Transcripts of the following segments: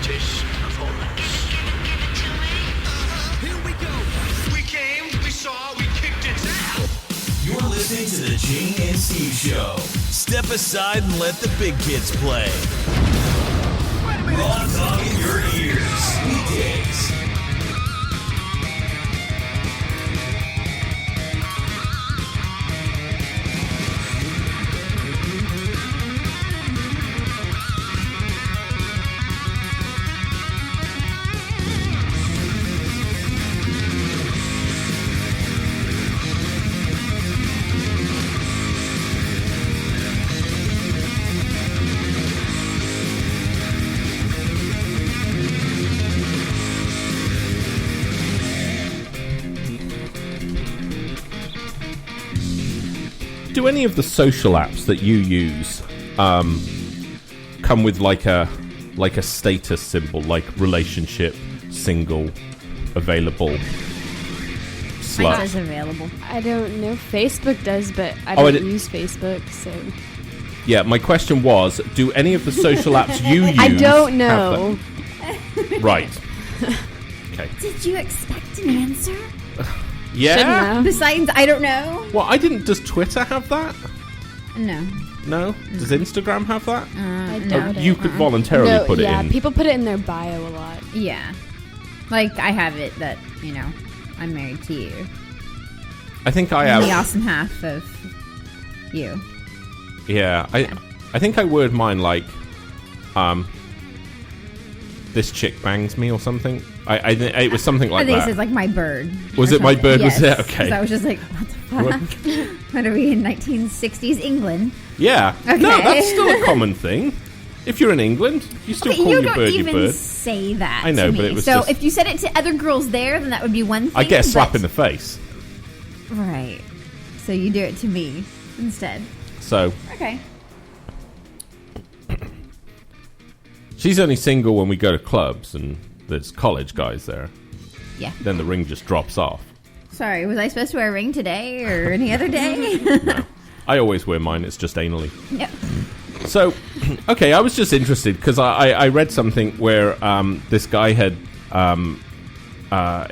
this performance. Here we go. We came, we saw, we kicked its ass. You're listening to the Gene and Steve Show. Step aside and let the big kids play. Raw dog in your ears. Weekdays. Do any of the social apps that you use come with like a status symbol, like relationship, single, available, slut? Mine says available. I don't know. Facebook does, but I don't use Facebook, so... Yeah, my question was, do any of the social apps you use I don't know. have that? Right. Okay. Did you expect an answer? Yeah? Besides, I don't know. Well, I didn't... Does Twitter have that? No. No? Does Instagram have that? I no. doubt You it. could voluntarily put it in. Yeah, people put it in their bio a lot. Yeah. Like, I have it that, you know, I'm married to you. I think I I'm have... the awesome half of you. Yeah, I think I word mine like, this chick bangs me or something. It was something like I think that. it says like my bird. Was or it my something. bird? Yes. Was it? Okay. I was just like, what the fuck? What are we in 1960s England? Yeah. Okay. No, that's still a common thing. If you're in England, you still call your bird your bird. You don't even say that. I know, to but me. it was so just... if you said it to other girls there, then that would be one thing. I get a slap but... in the face. Right. So you do it to me instead. So... Okay. She's only single when we go to clubs and there's college guys there. Yeah. Then the ring just drops off. Sorry, was I supposed to wear a ring today or any other day? No. I always wear mine. It's just anally. Yep. So, okay, I was just interested because I read something where this guy had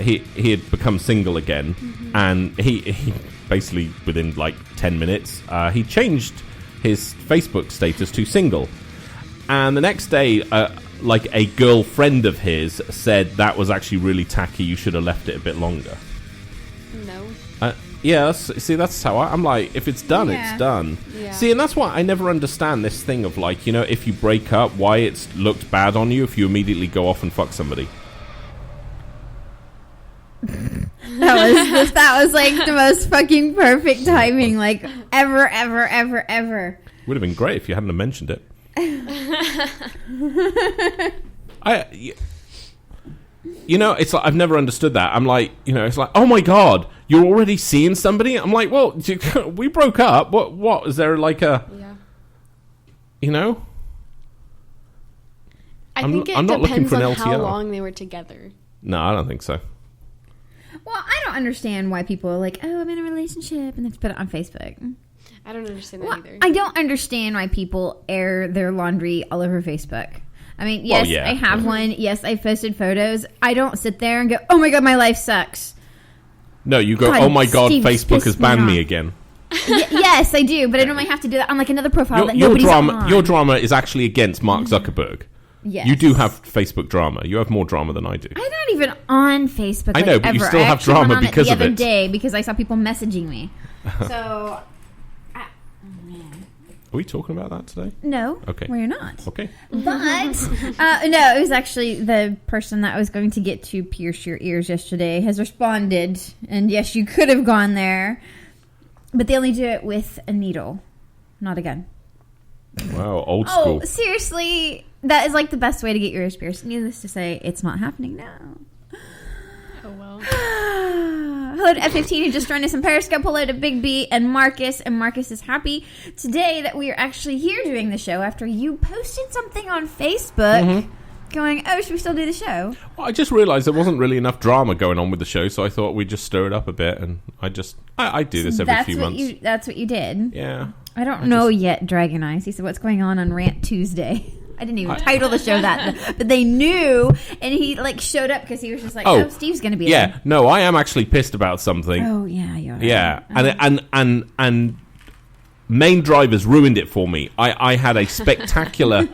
he had become single again, and he basically within like 10 minutes he changed his Facebook status to single, and the next day like a girlfriend of his said that was actually really tacky. You should have left it a bit longer. No. Yeah, see, that's how I'm like, if it's done, it's done. Yeah. See, and that's why I never understand this thing of like, you know, if you break up, why it's looked bad on you if you immediately go off and fuck somebody. That was like the most fucking perfect timing, like ever. Would have been great if you hadn't have mentioned it. You know, it's like I've never understood that. I'm like, you know, it's like, oh my god, you're already seeing somebody. I'm like, well, we broke up. What is there like a, you know? I think it not looking depends for an on LTR. how long they were together. No, I don't think so. Well, I don't understand why people are like, oh, I'm in a relationship, and they put it on Facebook. I don't understand that either. I don't understand why people air their laundry all over Facebook. I mean, yes, I have one. Yes, I've posted photos. I don't sit there and go, oh my god, my life sucks. No, you go, God, oh my god, Steve Facebook has pissed me banned me off. again. Yes, I do, but I normally have to do that on like another profile that Your nobody's drama, on. your drama is actually against Mark Zuckerberg. Yes. You do have Facebook drama. You have more drama than I do. I'm not even on Facebook. I know, but you still have drama went on because it of the other it. day because I saw people messaging me. So, Are we talking about that today? no, Okay. we're not. Okay. But no, it was actually the person that was going to get to pierce your ears yesterday has responded, and yes, you could have gone there, but they only do it with a needle, not a gun. Wow, old school. Oh, seriously, that is like the best way to get your ears pierced. Needless to say, it's not happening now. Oh, well. Hello to F15 who just joined us in Periscope. Hello to Big B and Marcus. And Marcus is happy today that we are actually here doing the show after you posted something on Facebook going, oh, should we still do the show? Well, I just realised there wasn't really enough drama going on with the show, so I thought we'd just stir it up a bit. And I do this every few months. That's what you did. Yeah. I don't know yet, Dragon Eyes. He said, what's going on Rant Tuesday? I didn't even title the show that, but they knew, and he like showed up because he was just like, "Oh, Steve's going to be yeah." there. No, I am actually pissed about something. Oh yeah, you are. Yeah, and Main Drivers ruined it for me. I had a spectacular,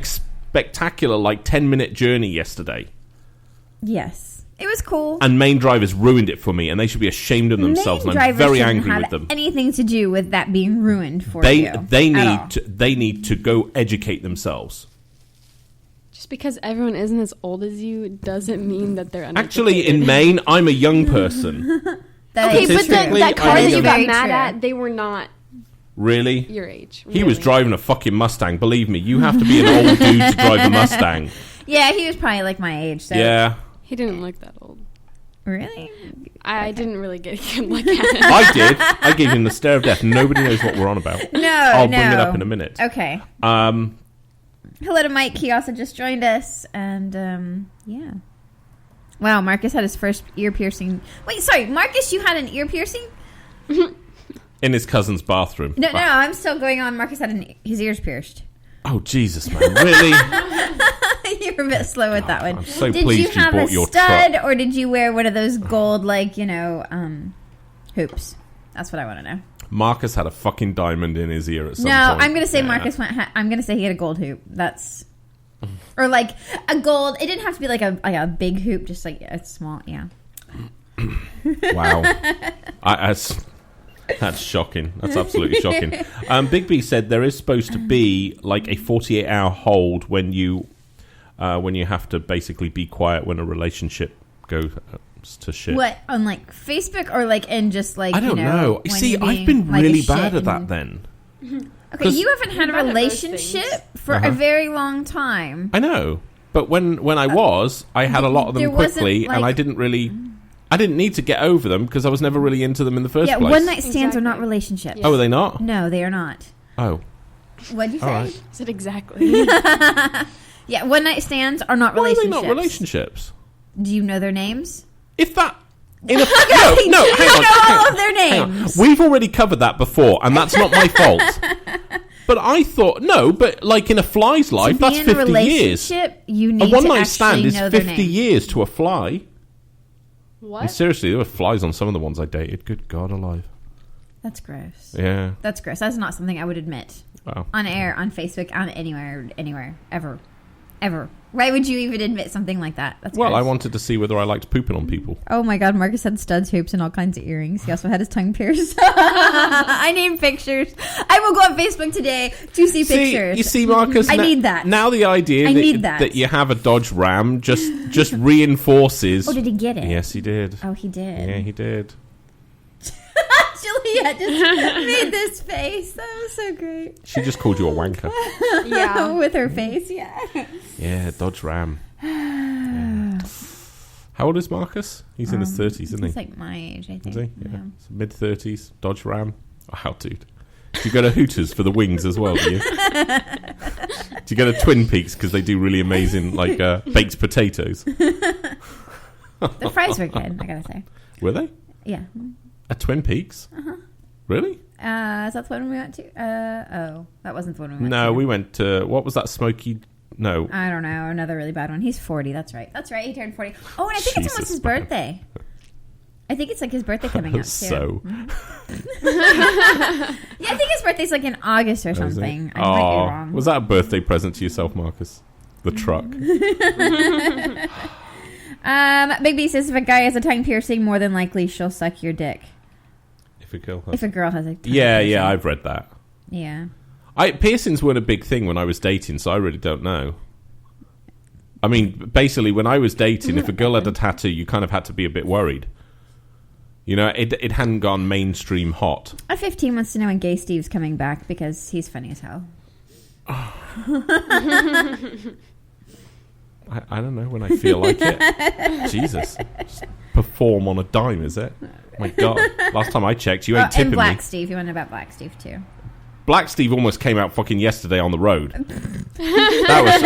spectacular like 10-minute journey yesterday. Yes. It was cool. And Main Drivers ruined it for me, and they should be ashamed of themselves. And I'm very angry with them. Anything to do with that being ruined for you? They need to go educate themselves. Just because everyone isn't as old as you doesn't mean that they're uneducated. Actually, in Maine, I'm a young person. Okay, but that car that you got Very mad true. at, they were not Really? your age. He was driving a fucking Mustang. Believe me, you have to be an old dude to drive a Mustang. Yeah, he was probably like my age. So. Yeah. He didn't look that old. Really? I didn't really get a good look at him. I did. I gave him the stare of death. Nobody knows what we're on about. I'll bring it up in a minute. Okay. Hello to Mike. He also just joined us. And, yeah. Wow, Marcus had his first ear piercing. Wait, sorry. Marcus, you had an ear piercing? In his cousin's bathroom. No, I'm still going on. Marcus had his ears pierced. Oh, Jesus, man. Really? You were a bit slow with that one. I'm so did pleased you have bought a your stud, truck. or did you wear one of those gold, like, hoops? That's what I want to know. Marcus had a fucking diamond in his ear at some No, point. I'm going to say Marcus went... I'm going to say he had a gold hoop. That's... Or, like, a gold... It didn't have to be, like a big hoop, just, like, a small... Yeah. Wow. That's shocking. That's absolutely shocking. Big B said there is supposed to be like a 48-hour hold when you have to basically be quiet when a relationship goes to shit. What, on like Facebook or like in just like I don't know. when See, you're I've being, been like, a really shit bad at and- that then. Okay, you haven't had a bad at most relationship things. for Uh-huh. a very long time. I know, but when I was, I had a lot of them there wasn't, quickly, and like- I didn't need to get over them because I was never really into them in the first Yeah, place. one night stands are Exactly. not relationships. Oh, are they not? No, they are not. Oh, What'd you say? all right. I said exactly. Yeah, one night stands are not Why are they relationships. not relationships? Do you know their names? If that... no, You hang know on. all of their Hang on. names. We've already covered that before, and that's not my fault. But I thought, no, but like in a fly's life, To that's be in a 50 years. relationship, you need A to one-night actually stand is know their 50 name. years to a fly. And What? seriously, there were flies on some of the ones I dated. Good God alive. That's gross. Yeah. That's gross. That's not something I would admit. Wow. On air, on Facebook, on anywhere, ever. Why would you even admit something like that? That's Well, gross. I wanted to see whether I liked pooping on people. Oh my God, Marcus had studs, hoops, and all kinds of earrings. He also had his tongue pierced. I need pictures. I will go on Facebook today to see pictures. You see, Marcus? I need that. Now the idea I need that. that you have a Dodge Ram just reinforces... Oh, did he get it? Yes, he did. Oh, he did. Yeah, he did. Juliet just made this face. That was so great. She just called you a wanker. Yeah. With her face, yeah. Yeah, Dodge Ram. Yeah. How old is Marcus? He's in his 30s, isn't he? He's like my age, I think. Is he? Yeah. Mid-30s, Dodge Ram. Wow, dude. Do you go to Hooters for the wings as well, do you? Do you go to Twin Peaks because they do really amazing, like, baked potatoes? The fries were good, I gotta say. Were they? Yeah. At Twin Peaks? Really? Is that the one we went to? That wasn't the one we went to. No, we went to... What was that smoky... No. I don't know. Another really bad one. He's 40. That's right. He turned 40. Oh, and I think it's almost Jesus, his man. birthday. I think it's like his birthday coming up, too. So... Yeah, I think his birthday's like in August or is it? something. I might be wrong. Was that a birthday present to yourself, Marcus? The truck. Big B says if a guy has a tongue piercing, more than likely she'll suck your dick. If a girl has... If a girl has a tongue Yeah, piercing. yeah, I've read that. Yeah. Piercings weren't a big thing when I was dating, so I really don't know. I mean, basically, when I was dating, if a girl had a tattoo, you kind of had to be a bit worried. You know, it hadn't gone mainstream hot. A 15 wants to know when Gay Steve's coming back because he's funny as hell. I don't know, when I feel like it. Jesus. Just perform on a dime, is it? My God. Last time I checked, you ain't And tipping Black me. Steve. You want to know about Black Steve, too. Black Steve almost came out fucking yesterday on the road. That was...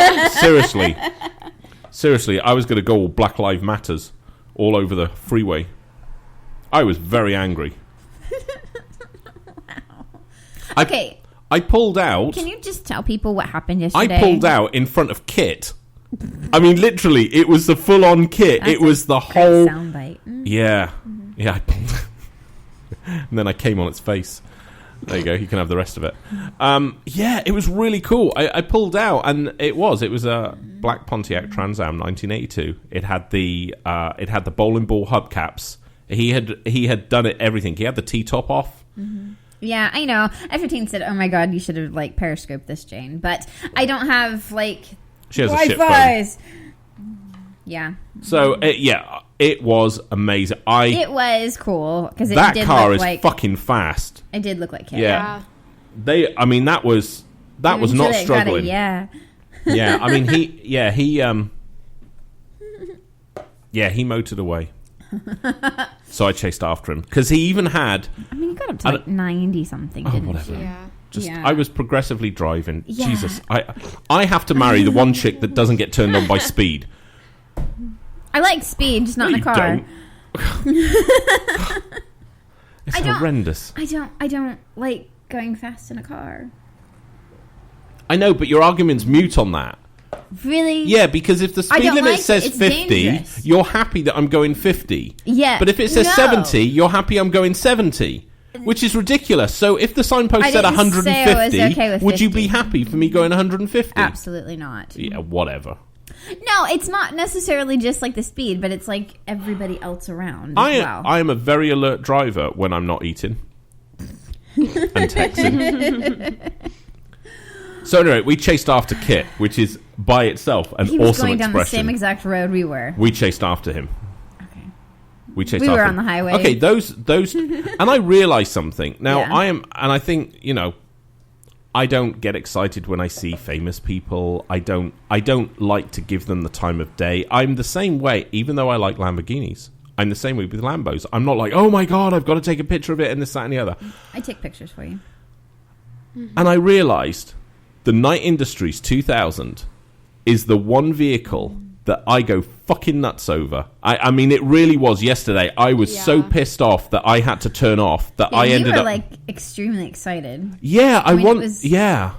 Seriously, I was going to go all Black Lives Matters all over the freeway. I was very angry. Okay. I pulled out. Can you just tell people what happened yesterday? I pulled out in front of Kit. I mean, literally, it was the full-on Kit. That's it was the great whole soundbite. Yeah, yeah. I pulled, and then I came on its face. There you go. You can have the rest of it. Yeah, it was really cool. I pulled out, and it was a black Pontiac Trans Am 1982. It had the bowling ball hubcaps. He had done it everything. He had the T-top off. Mm-hmm. Yeah, I know. F-15 said, "Oh my God, you should have like periscoped this, Jane." But I don't have like she has a shit Wi-Fi's. Yeah. So it was amazing. It was cool because that did car look is like, fucking fast. It did look like Kit. Yeah. I mean, that was not struggling. Yeah. Yeah. I mean, he motored away. So I chased after him because he even had. I mean, he got up to like 90 something, didn't whatever. he? Yeah. I was progressively driving. Yeah. Jesus, I have to marry the one chick that doesn't get turned on by speed. I like speed, just not in a car. It's horrendous. I don't like going fast in a car. I know, but your argument's mute on that. Really? Yeah, because if the speed limit says 50, dangerous. you're happy that I'm going 50. Yeah. But if it says 70, you're happy I'm going 70. Which is ridiculous. So if the signpost said 150, okay with would you 50. be happy for me going 150? Absolutely not. Yeah, whatever. No, it's not necessarily just like the speed, but it's like everybody else around. I am a very alert driver when I'm not eating and texting. So anyway, we chased after Kit, which is by itself an he was awesome going down expression. the same exact road we were. We chased after him. Okay. We were him. on the highway. Okay, those, and I realized something. Now Yeah. I think I don't get excited when I see famous people. I don't like to give them the time of day. I'm the same way, even though I like Lamborghinis. I'm the same way with Lambos. I'm not like, oh my God, I've got to take a picture of it and this, that, and the other. I take pictures for you. And I realized the Night Industries 2000 is the one vehicle that I go fucking nuts over. I mean, it really was yesterday. I was so pissed off that I had to turn off that I ended up like extremely excited. Yeah, I mean,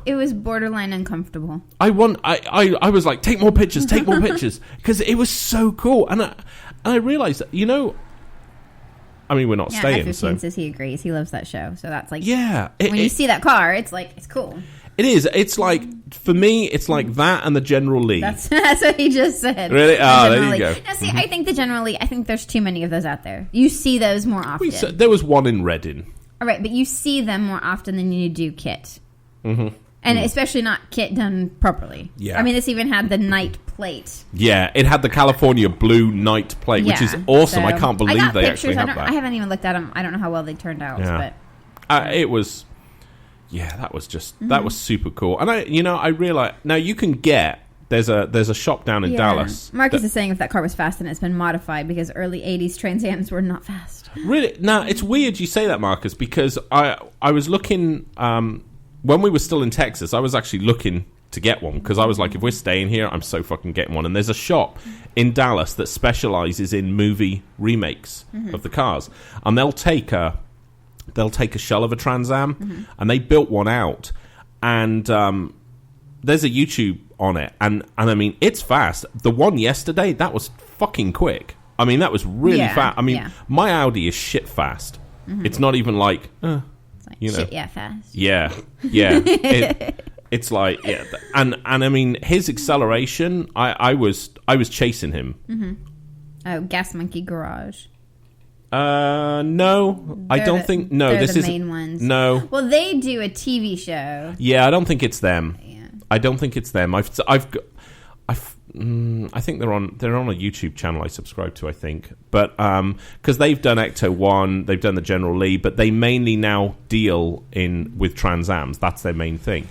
it was borderline uncomfortable. I was like, take more pictures, because it was so cool. And I realized that, I mean, we're not staying. F-15 says he agrees. He loves that show. So that's like, yeah. When you see that car, it's like, it's cool. It is. It's like, for me, it's like that and the General Lee. That's what he just said. Really? Oh, there you go. Now, see, I think the General Lee, I think there's too many of those out there. You see those more often. There was one in Reading. All right, but you see them more often than you do Kit. Mm-hmm. And especially not Kit done properly. Yeah. I mean, this even had the night plate. Yeah, it had the California blue night plate, which is awesome. So I can't believe they actually have that. I haven't even looked at them. I don't know how well they turned out. Yeah. But it was... Yeah, that was just that was super cool. And I realized now you can get there's a shop down in Dallas. Marcus is saying if that car was fast and it's been modified because early 80s Trans Ams were not fast. Really? Now, it's weird you say that, Marcus, because I was looking when we were still in Texas, I was actually looking to get one because I was like, if we're staying here, I'm so fucking getting one. And there's a shop in Dallas that specializes in movie remakes of the cars. And they'll take a shell of a Trans Am, and they built one out, and there's a YouTube on it, and I mean, it's fast. The one yesterday, that was fucking quick. I mean, that was really fast. I mean, my Audi is shit fast. It's not even like, shit, fast. Yeah. It's like, and I mean, his acceleration, I was chasing him. Oh, Gas Monkey Garage. No, I don't think. No, they're this is the main ones. No, well, they do a TV show. Yeah, I don't think it's them. Yeah. I don't think it's them. I think they're on a YouTube channel I subscribe to. I think, but because they've done Ecto 1, they've done the General Lee, but they mainly now deal with Trans Ams. That's their main thing.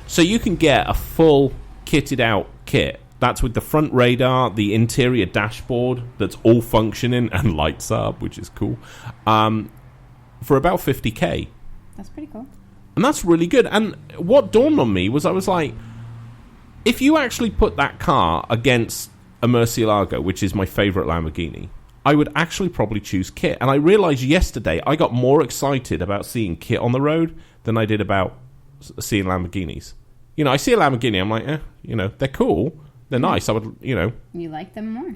So you can get a full kitted out kit. That's with the front radar, the interior dashboard that's all functioning and lights up, which is cool, for about $50,000. That's pretty cool. And that's really good. And what dawned on me was I was like, if you actually put that car against a Murcielago, which is my favorite Lamborghini, I would actually probably choose Kit. And I realized yesterday I got more excited about seeing Kit on the road than I did about seeing Lamborghinis. You know, I see a Lamborghini, I'm like, you know, they're cool, they're nice. I would, you know, You like them more.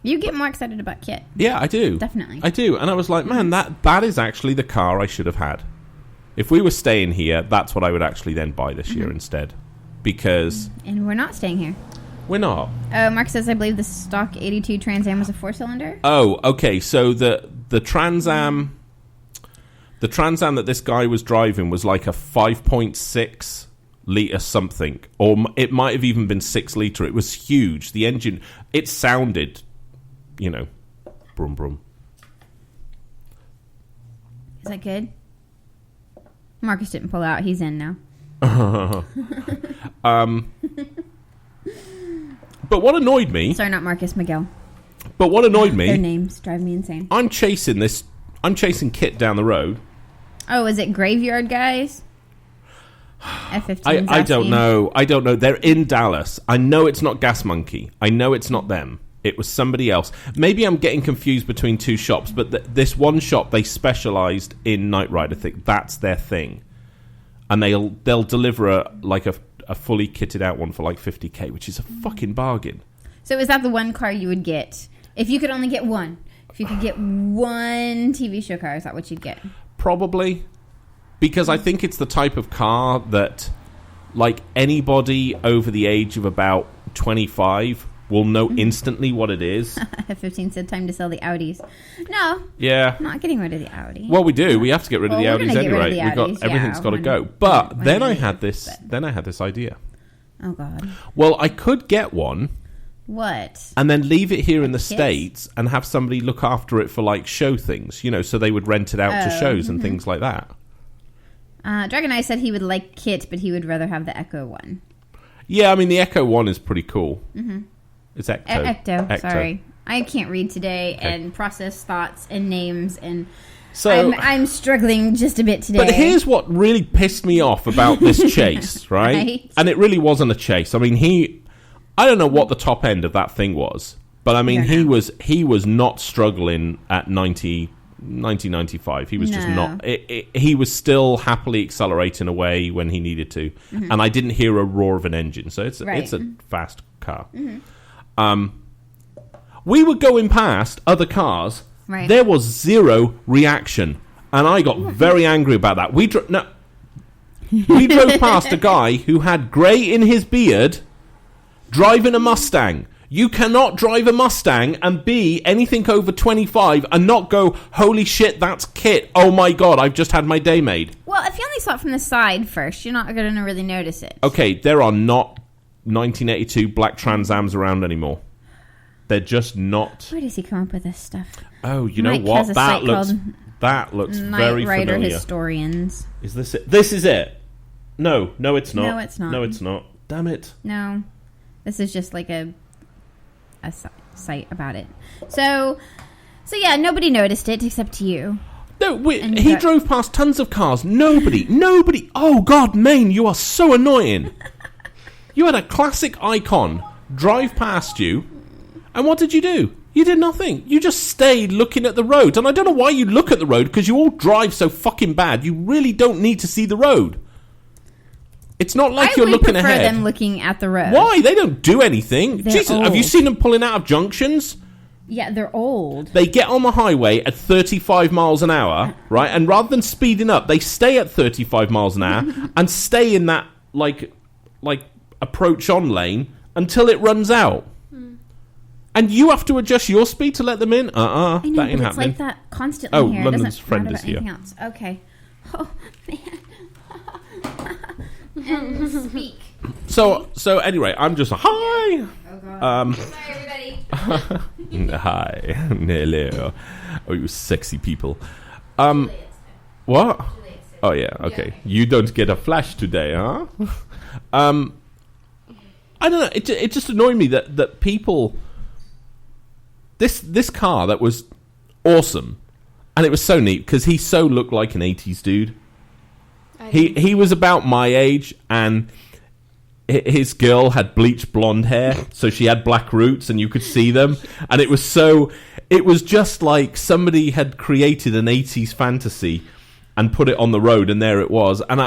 You get more excited about Kit. yeah, I do, Definitely. I do. And I was like, man, that is actually the car I should have had. If we were staying here, that's what I would actually then buy this year instead, because And we're not staying here. we're not. Mark says, I believe the stock 82 Trans Am was a 4-cylinder. Oh, okay. So the Trans Am, that this guy was driving was like a 5.6 litre something, or it might have even been 6 litre. It was huge. The engine, it sounded, you know, brum brum. Is that good? Marcus didn't pull out. He's in now. But what annoyed me, Sorry, not Marcus, Miguel. but what annoyed Their me, names drive me insane. I'm chasing Kit down the road. Oh, is it Graveyard Guys? F-15's I don't asking. know. They're in Dallas. I know it's not Gas Monkey. I know it's not them. It was somebody else. Maybe I'm getting confused between two shops, but this one shop, they specialized in Knight Rider. That's their thing. And they'll deliver a fully kitted out one for like $50K, which is a fucking bargain. So is that the one car you would get? If you could only get one. If you could get one TV show car, is that what you'd get? Probably. Because I think it's the type of car that, like, anybody over the age of about 25 will know instantly what it is. F-15 said time to sell the Audis. No, Yeah. I'm not getting rid of the Audi. Well, we do. We have to get rid of Well, the we're Audis gonna get rid of anyway. the Audis, Everything's yeah, got to one- go. But one then I day, had this. but- Then I had this idea. Oh, God. Well, I could get one What? and then leave it here in the Kids? States and have somebody look after it for like show things. You know, so they would rent it out to Oh, shows and things like that. Dragon Eye said he would like Kit, but he would rather have the Echo one. Yeah, I mean the Echo one is pretty cool. Mm-hmm. It's Ecto. Ecto. Sorry. I can't read today and process thoughts and names, and So I'm struggling just a bit today. But here's what really pissed me off about this chase, right? Right. And it really wasn't a chase. I mean, I don't know what the top end of that thing was, but I mean, he was not struggling at 90-95. He was just No. not. He was still happily accelerating away when he needed to, and I didn't hear a roar of an engine. So it's Right. a fast car. We were going past other cars. Right. There was zero reaction, and I got very angry about that. We drove past a guy who had grey in his beard, driving a Mustang. You cannot drive a Mustang and be anything over 25 and not go, holy shit, that's Kit. Oh my god, I've just had my day made. Well, if you only saw it from the side first, you're not going to really notice it. Okay, there are not 1982 black Trans Ams around anymore. They're just not. Where does he come up with this stuff? Oh, you know Mike what? has a site called That looks Knight very Rider familiar. Historians. Is this it? This is it. No, it's not. No, it's not. No, it's not. Damn it. No, this is just like a site about it. So yeah, nobody noticed it except you. No, And he that- drove past tons of cars. Nobody. Oh God, Maine, you are so annoying. You had a classic icon drive past you, and what did you do? You did nothing. You just stayed looking at the road. And I don't know why you look at the road, because you all drive so fucking bad. You really don't need to see the road. It's not like you're looking I would prefer ahead. them looking at the road. Why? They don't do anything. They're Jesus, have you old. seen them pulling out of junctions? Yeah, they're old. They get on the highway at 35 miles an hour, right? And rather than speeding up, they stay at 35 miles an hour and stay in that, like approach on lane until it runs out. And you have to adjust your speed to let them in? I know, that ain't but it's happening. like that constantly Oh, here. It London's doesn't friend matter is about here. anything else. Okay. Oh, man. And speak. So anyway, I'm just, hi! Oh, God. Sorry, everybody. Hi. Hello. Oh, you sexy people. What? Oh, yeah, okay. You don't get a flash today, huh? I don't know. It just annoyed me that people... This car that was awesome, and it was so neat, because he so looked like an 80s dude. He was about my age, and his girl had bleached blonde hair, so she had black roots, and you could see them. And it was just like somebody had created an 80s fantasy and put it on the road, and there it was. And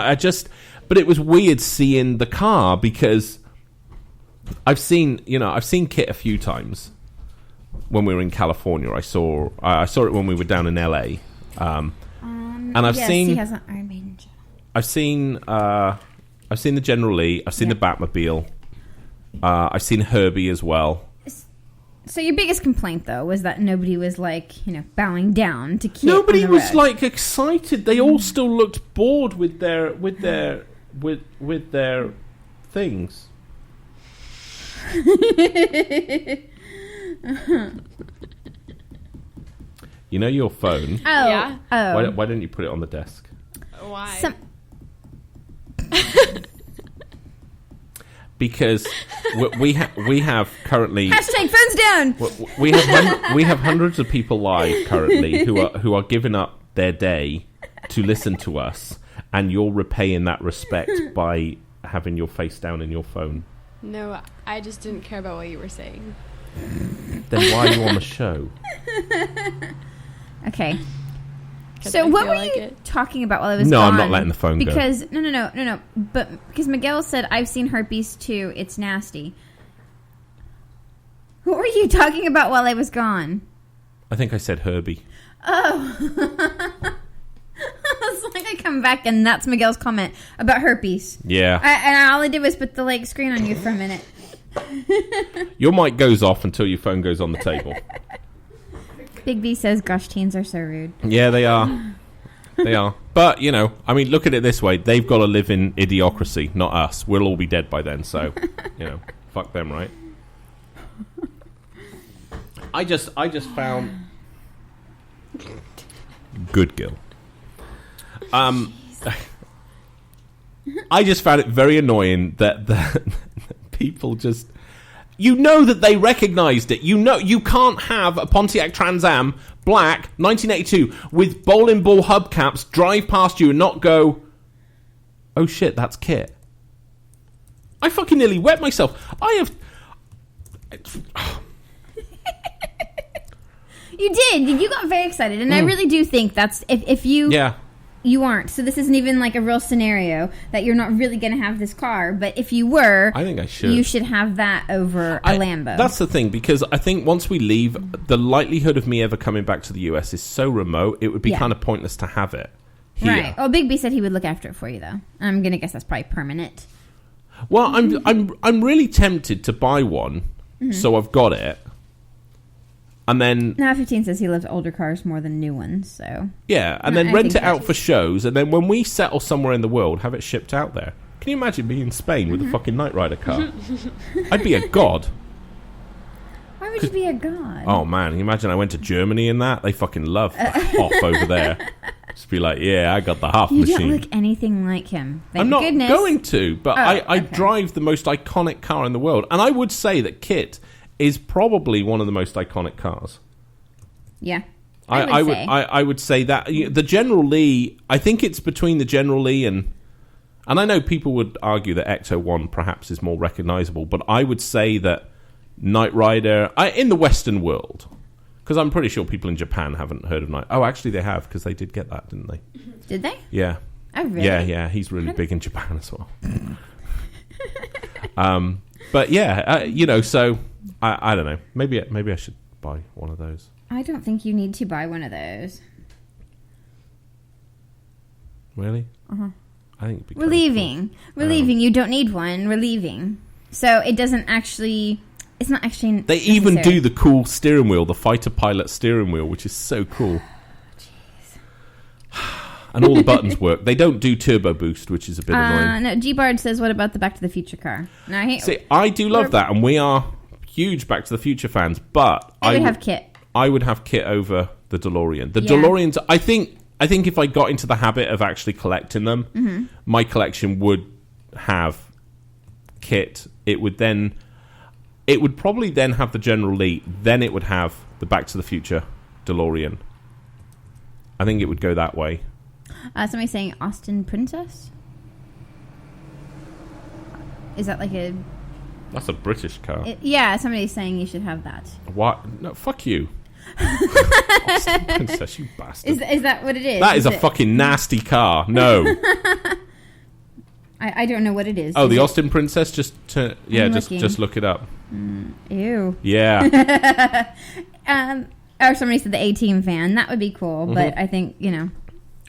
but it was weird seeing the car, because I've seen Kit a few times when we were in California. I saw it when we were down in LA, and he has an Iron Maiden show. I've seen the General Lee. I've seen the Batmobile. I've seen Herbie as well. So your biggest complaint, though, was that nobody was bowing down to Kit. Nobody on the was road. Excited. They all still looked bored with their things. You know your phone. Oh, Yeah. oh. Why didn't you put it on the desk? Why? Because we have currently Hashtag phones down. we have hundreds of people live currently who are giving up their day to listen to us, and you're repaying that respect by having your face down in your phone. No, I just didn't care about what you were saying. Then why are you on the show? Okay. 'Cause So I what feel were like you it. talking about while I was No, gone? I'm not letting the phone go. Because no. But because Miguel said I've seen herpes too. It's nasty. What were you talking about while I was gone? I think I said Herbie. Oh. I was like, I come back and that's Miguel's comment about herpes. Yeah. And all I did was put the screen on you for a minute. Your mic goes off until your phone goes on the table. Big B says, "Gosh, teens are so rude." Yeah, they are. They are. But, look at it this way. They've got to live in idiocracy, not us. We'll all be dead by then, so, fuck them, right? I just found... Good girl. I just found it very annoying that people just... that they recognised it. You can't have a Pontiac Trans Am, black, 1982, with bowling ball hubcaps drive past you and not go, oh shit, that's Kit. I fucking nearly wet myself. You did. You got very excited, and I really do think that's if you you aren't. So this isn't even a real scenario that you're not really going to have this car. But if you were, I think I should. You should have that over a Lambo. That's the thing, because I think once we leave, the likelihood of me ever coming back to the US is so remote. It would be kind of pointless to have it here. Right. Well, Big B said he would look after it for you, though. I'm going to guess that's probably permanent. Well, I'm really tempted to buy one, so I've got it. And then... Now 15 says he loves older cars more than new ones, so... Yeah, and then rent it out for shows, and then when we settle somewhere in the world, have it shipped out there. Can you imagine being in Spain with a fucking Knight Rider car? I'd be a god. Why would you be a god? Oh, man, can you imagine I went to Germany and that? They fucking love the Hoff over there. Just be like, yeah, I got the Hoff you machine. don't look anything like him. Thank I'm not goodness. going to, but I okay. drive the most iconic car in the world. And I would say that Kit is probably one of the most iconic cars. Yeah. I would say that the General Lee, I think it's between the General Lee and I know people would argue that Ecto 1 perhaps is more recognizable, but I would say that Knight Rider in the Western world, because I'm pretty sure people in Japan haven't heard of Knight. Oh, actually they have, because they did get that, didn't they? Did they? Yeah. Oh, really? Yeah, he's really big in Japan as well. But yeah, so I don't know. Maybe I should buy one of those. I don't think you need to buy one of those. Really? Uh-huh. I think it'd be We're leaving. We're leaving. You don't need one. We're leaving. So it doesn't actually... It's not actually They even do the cool steering wheel, the fighter pilot steering wheel, which is so cool. And all the buttons work. They don't do turbo boost, which is a bit annoying. No, G-Bard says, what about the Back to the Future car? No, See, I do love that, and we are huge Back to the Future fans, but I would have Kit. I would have Kit over the DeLorean. The DeLoreans, I think if I got into the habit of actually collecting them, my collection would have Kit. It would probably then have the General Lee. Then it would have the Back to the Future DeLorean. I think it would go that way. Somebody's saying Austin Princess? Is that like a... That's a British car. Yeah, somebody's saying you should have that. What? No, fuck you. Austin Princess, you bastard. Is that what it is? That is a it? fucking nasty car. No. I don't know what it is. Oh, Is the it- Austin Princess? Just looking. just look it up. Ew. Yeah. Or somebody said the A-Team fan. That would be cool, but Mm-hmm. I think,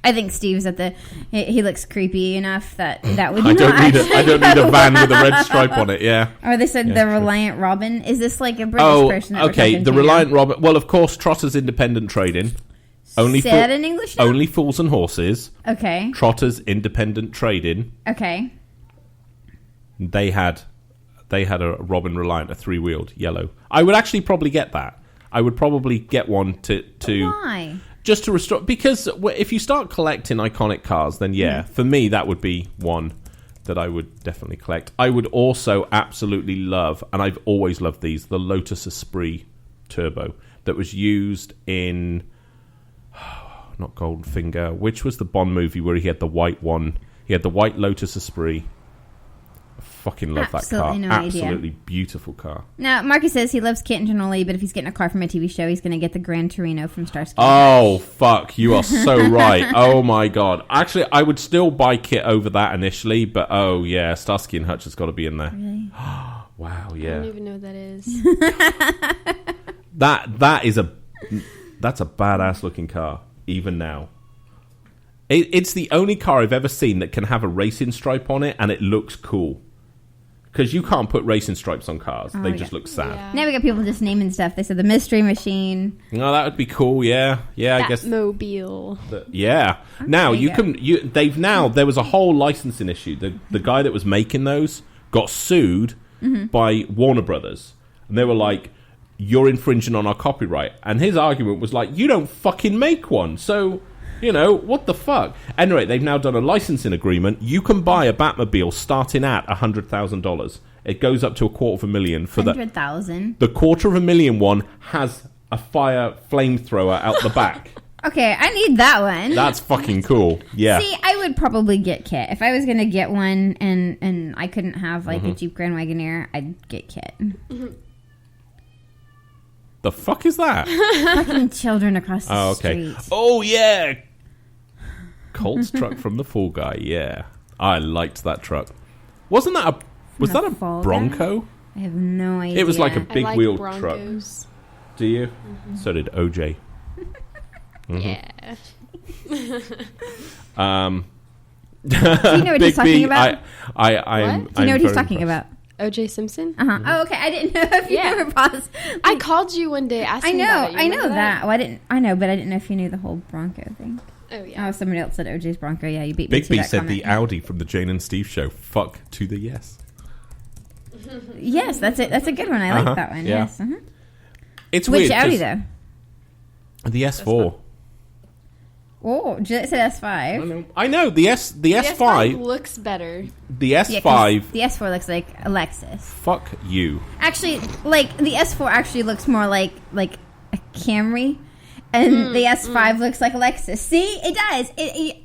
I think Steve's at the... He looks creepy enough that would I not don't need actually I don't need a go van with a red well. stripe on it. Yeah. Or they said Yeah, the true. Reliant Robin. Is this like a British person that we're okay. talking The to Reliant now? Robert. Well, of course, Trotter's Independent Trading. Only Say that in English now? Only Fools and Horses. Okay. Trotter's Independent Trading. Okay. They had a Robin Reliant, a 3-wheeled yellow. I would actually probably get that. I would probably get one to Why? just to restore, because if you start collecting iconic cars, then for me that would be one that I would definitely collect. I would also absolutely love, and I've always loved these, the Lotus Esprit Turbo that was used in not Goldfinger, which was the Bond movie where he had the white one. He had the white Lotus Esprit. I fucking love Absolutely that car. no idea. Absolutely beautiful car. Now, Marcus says he loves Kit and Cannoli, but if he's getting a car from a TV show, he's going to get the Gran Torino from Starsky. Oh, fuck. You are so right. Oh, my God. Actually, I would still buy Kit over that initially, but oh, yeah, Starsky and Hutch has got to be in there. Really? Wow, I yeah. don't even know what that is. That's a badass looking car, even now. It's the only car I've ever seen that can have a racing stripe on it, and it looks cool. Because you can't put racing stripes on cars. They just look sad. Yeah. Now we got people just naming stuff. They said the Mystery Machine. No, that would be cool, yeah. Yeah, I guess... Batmobile. Yeah. Now there you go. there was a whole licensing issue. The guy that was making those got sued by Warner Brothers, and they were like, "You're infringing on our copyright." And his argument was like, "You don't fucking make one, so what the fuck?" Anyway, they've now done a licensing agreement. You can buy a Batmobile starting at $100,000. It goes up to $250,000 for 100,000. the $250,000 one has a fire flamethrower out the back. Okay, I need that one. That's fucking cool. Yeah. See, I would probably get Kit. If I was going to get one and I couldn't have like a Jeep Grand Wagoneer, I'd get Kit. The fuck is that? Fucking children across the Oh, okay. street. Oh, yeah. Colt's truck from the Fall Guy. Yeah. I liked that truck. Wasn't that a... Was The that a Fall Guy? Bronco? I have no idea. It was like a I big like wheeled Broncos. truck. Do you? So did OJ. Yeah. Do you know what he's talking about? I'm What? Do you know what he's very talking impressed. about? OJ Simpson? Uh-huh. Oh, okay. I didn't know if you Yeah. were paused. I called you one day I asking know. about it. You I know remember that. Well, I know, but I didn't know if you knew the whole Bronco thing. Oh, yeah. Oh, somebody else said OJ's Bronco. Yeah, you beat me Big to B that said comment. the Audi from the Jane and Steve show. Fuck to the yes. Yes, that's it. That's a good one. I Uh-huh. like that one. Yeah. Yes. Uh-huh. It's Which weird. Audi 'cause though? The S4. Oh, it said S5. I know the S5. The S5 looks better. The Yeah, 'cause S5. the S4 looks like a Lexus. Fuck you. Actually, like the S4 actually looks more like a Camry, and the S5 looks like a Lexus. See, it does.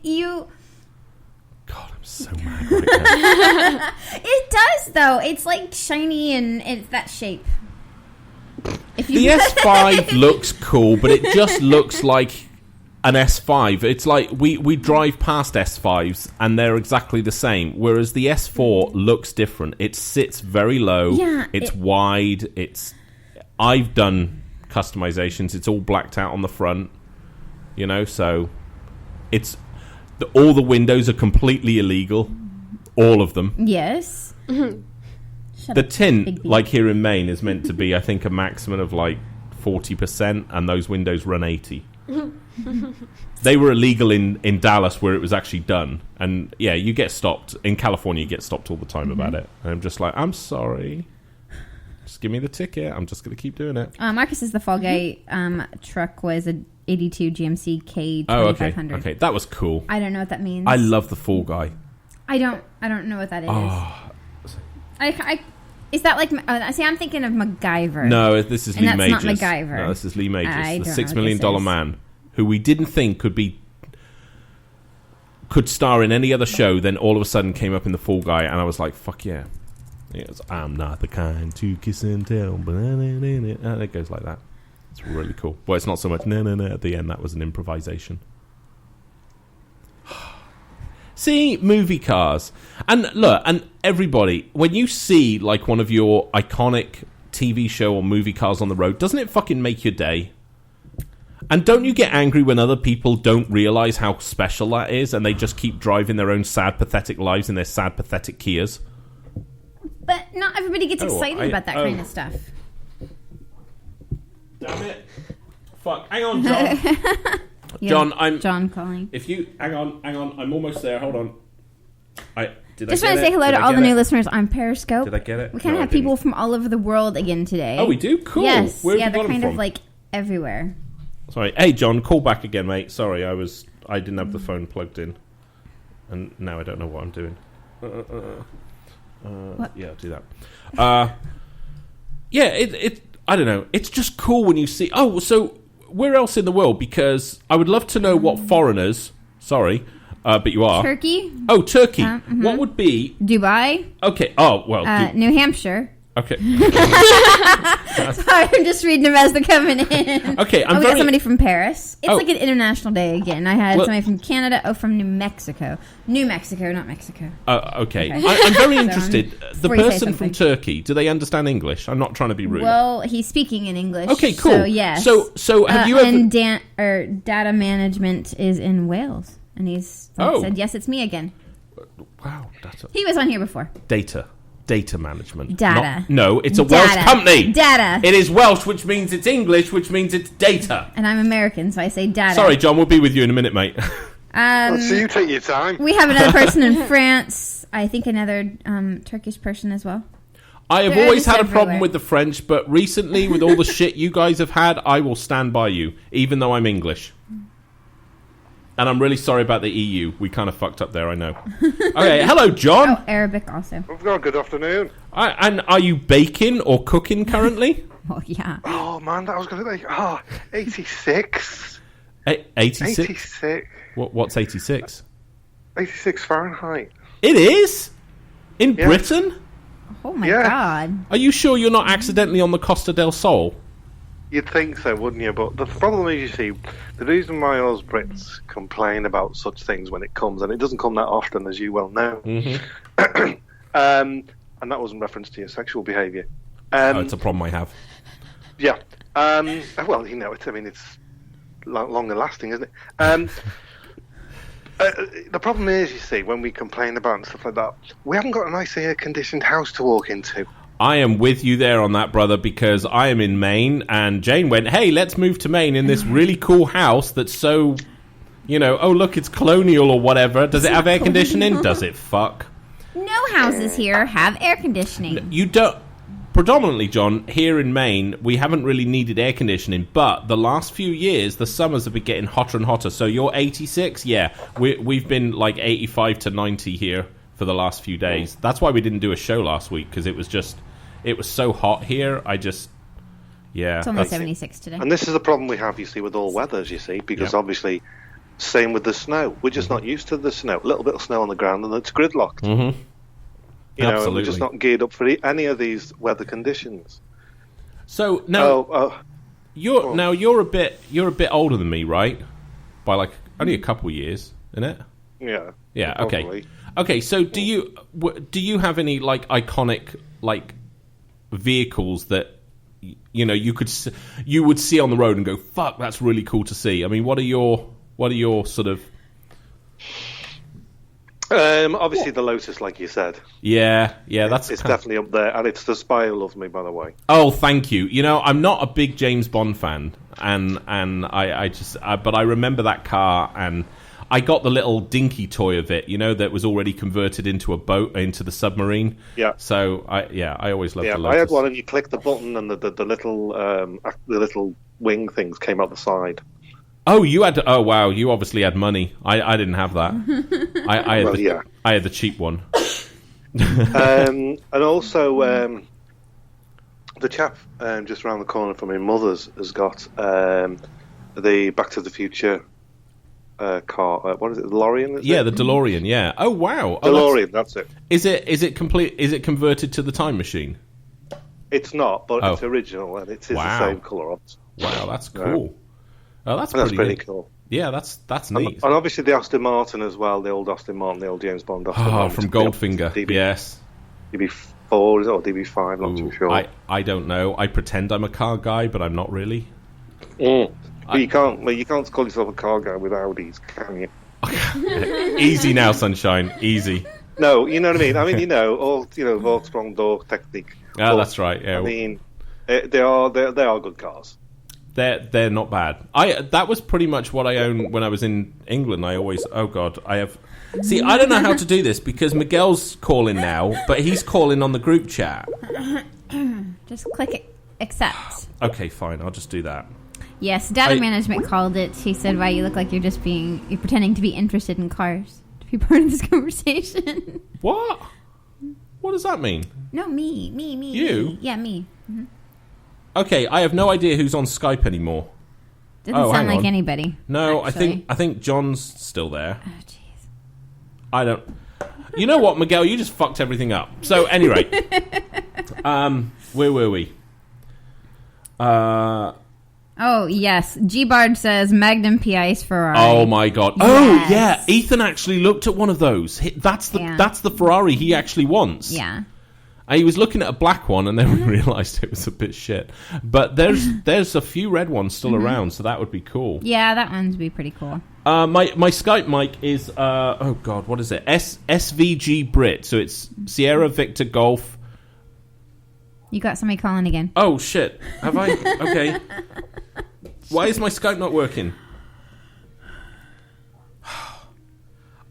You. God, I'm so mad right now. It does though. It's like shiny and it's that shape. If The S5 looks cool, but it just looks like an S5. It's like we drive past S5s and they're exactly the same, whereas the S4 looks different. It sits very low. Yeah, it's wide. I've done customizations. It's all blacked out on the front, so it's all the windows are completely illegal, all of them. Yes. Shut The up, tint, Big B. like here in Maine, is meant to be, I think, a maximum of like 40%, and those windows run 80. They were illegal in Dallas, where it was actually done, and yeah, you get stopped in California. You get stopped all the time about it, and I'm just like, I'm sorry, just give me the ticket. I'm just going to keep doing it. Marcus says the Fall Guy truck was a 82 GMC K2500. Oh, okay, that was cool. I don't know what that means. I love the Fall Guy. I don't know what that is. Oh, Is that like? See, I'm thinking of MacGyver. no, this is And Lee that's Majors. not MacGyver. No, this is Lee Majors, I the don't $6 know million what this is. man, who we didn't think could star in any other show. Then all of a sudden came up in the Fall Guy, and I was like, "Fuck yeah!" I'm not the kind to kiss and tell, but and it goes like that. It's really cool. Well, it's not so much no at the end. That was an improvisation. See, movie cars. And look, and everybody, when you see like one of your iconic TV show or movie cars on the road, doesn't it fucking make your day? And don't you get angry when other people don't realise how special that is and they just keep driving their own sad, pathetic lives in their sad, pathetic Kias? But not everybody gets excited about that kind of stuff. Damn it. Fuck. Hang on, John. Yeah, John calling. If you... Hang on. I'm almost there. Hold on. Just want to say hello to all the new listeners on Periscope. Did I get it? We kind of have people from all over the world again today. Oh, we do? Cool. Yes. Where yeah, have you they're got them kind of from? like everywhere. Sorry. Hey, John, call back again, mate. Sorry, I didn't have the phone plugged in. And now I don't know what I'm doing. What? Yeah, I'll do that. Yeah, I don't know. It's just cool when you see... Oh, so where else in the world? Because I would love to know what foreigners... Sorry, but you are. Turkey. Oh, Turkey. What would be... Dubai. Okay. Oh, well... New Hampshire. Okay. Sorry, I'm just reading them as they're coming in. Okay, we got somebody from Paris. It's like an international day again. I had somebody from Canada. Oh, from New Mexico. New Mexico, not Mexico. Okay. I'm very interested. The before you say person from something. Turkey, do they understand English? I'm not trying to be rude. Well, he's speaking in English. Okay, cool. So, yes. So have you ever... And data management is in Wales. And he's said, yes, it's me again. Wow. Data. He was on here before. Data management. Data. No, it's a Welsh company. Data. It is Welsh, which means it's English, which means it's data. And I'm American, so I say data. Sorry, John, we'll be with you in a minute, mate. So you take your time. We have another person in France. I think another Turkish person as well. I have They're always just had a problem everywhere. with the French, but recently, with all the shit you guys have had, I will stand by you, even though I'm English. And I'm really sorry about the EU. We kind of fucked up there, I know. Okay, hello, John. Oh, Arabic also. Oh, good afternoon. And are you baking or cooking currently? Oh, yeah. Oh, man, that was going to be... 86. 86? 86. What's 86? 86 Fahrenheit. It is? In Yeah. Britain? Oh, my Yeah. God. Are you sure you're not accidentally on the Costa del Sol? You'd think so, wouldn't you? But the problem is, you see, the reason why us Brits complain about such things when it comes, and it doesn't come that often, as you well know, and that was in reference to your sexual behaviour. It's a problem I have. Yeah. Well, you know, it's longer lasting, isn't it? The problem is, you see, when we complain about and stuff like that, we haven't got a nice air-conditioned house to walk into. I am with you there on that, brother, because I am in Maine, and Jane went, hey, let's move to Maine in this really cool house that's so, oh, look, it's colonial or whatever. Does it have air conditioning? Does it fuck? No houses here have air conditioning. You don't... Predominantly, John, here in Maine, we haven't really needed air conditioning, but the last few years, the summers have been getting hotter and hotter. So you're 86? Yeah, we've been like 85 to 90 here for the last few days. That's why we didn't do a show last week, because it was so hot here. Yeah. It's only 76 today. And this is the problem we have, you see, with all weathers, you see, because obviously, same with the snow. We're just not used to the snow. A little bit of snow on the ground and it's gridlocked. Mm-hmm. We're just not geared up for any of these weather conditions. So now you're a bit older than me, right? By like only a couple of years, isn't it? Yeah. Yeah. Probably. Okay. So do you have any like iconic like vehicles that you would see on the road and go, fuck, that's really cool to see? I mean, what are your sort of... Obviously the Lotus, like you said. Yeah, it's definitely up there, and it's the Spy who loves me, by the way. Oh, thank you. I'm not a big James Bond fan, and but I remember that car, and I got the little dinky toy of it, that was already converted into a boat, into the submarine. Yeah. So I always loved the Lotus. I had one, and you click the button, and the little wing things came out the side. Oh, you had... Oh, wow, you obviously had money. I didn't have that. I had the cheap one. And also, the chap just around the corner from my mother's has got the Back to the Future car. What is it, the DeLorean? The DeLorean, yeah. Oh, wow. DeLorean, that's it. Is it complete? Is it converted to the time machine? It's not, but it's original, and it's the same colour. Wow, that's cool. Oh, that's That's pretty neat. cool. Yeah, that's neat. And obviously the Aston Martin as well, the old Aston Martin, the old James Bond Aston Martin. From Goldfinger. Yes. DB4 is it, or DB5? Not too sure. I don't know. I pretend I'm a car guy, but I'm not really. But you can't call yourself a car guy with Audis, can you? Easy now, sunshine. Easy. No, you know what I mean. I mean, all Volkswagen door technique. Oh, that's right. Yeah. I mean, they are good cars. They're not bad. That was pretty much what I owned when I was in England. I always I don't know how to do this because Miguel's calling now, but he's calling on the group chat. Just click accept. Okay, fine. I'll just do that. Yes, data management called it. He said, "Why you look like you're pretending to be interested in cars to be part of this conversation." What? What does that mean? No, me. You? Me. Yeah, me. Mm-hmm. Okay, I have no idea who's on Skype anymore. Doesn't sound hang like on. anybody. No, actually. I think John's still there. Oh, jeez. I don't. You know what, Miguel? You just fucked everything up. So, anyway, where were we? Oh yes, G-Bard says Magnum PI's Ferrari. Oh my god! Yes. Oh yeah, Ethan actually looked at one of those. That's the Ferrari he actually wants. Yeah. He was looking at a black one and then we realised it was a bit shit. But there's a few red ones still around, so that would be cool. Yeah, that one's be pretty cool. My Skype mic is oh god, what is it? SVG Brit. So it's Sierra Victor Golf. You got somebody calling again. Oh shit! Have I? Okay. Why is my Skype not working?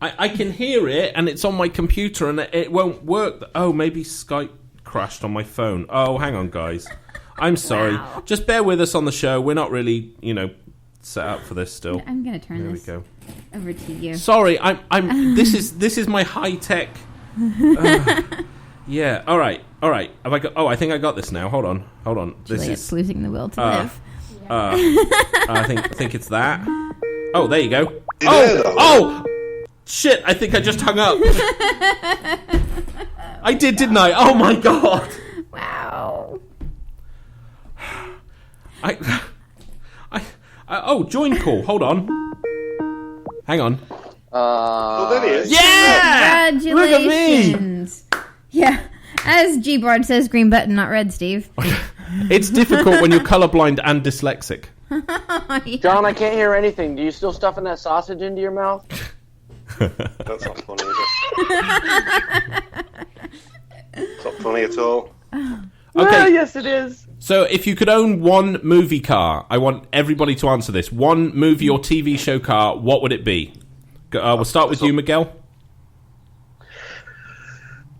I can hear it, and it's on my computer, and it won't work. Oh, maybe Skype crashed on my phone. Oh, hang on, guys. I'm sorry. Wow. Just bear with us on the show. We're not really, set up for this still. I'm gonna turn There this we go. over to you. Sorry, I'm. This is my high tech. Yeah. All right. Have I got? Oh, I think I got this now. Hold on. This Juliet's is. losing the will to live. I think it's that. Oh, there you go. Oh. Shit, I think I just hung up. I did, didn't I? Oh my god. Wow. Oh, join call. Hold on. Hang on. Oh, there he is. Yeah! Congratulations. Look at me. Yeah. As G-Bard says, green button, not red, Steve. It's difficult when you're colorblind and dyslexic. Yeah. John, I can't hear anything. Do you still stuffing that sausage into your mouth? That's not funny, is it? It's not funny at all. Okay. Well, yes, it is. So, if you could own one movie car, I want everybody to answer this. One movie or TV show car, what would it be? We'll start with you, Miguel.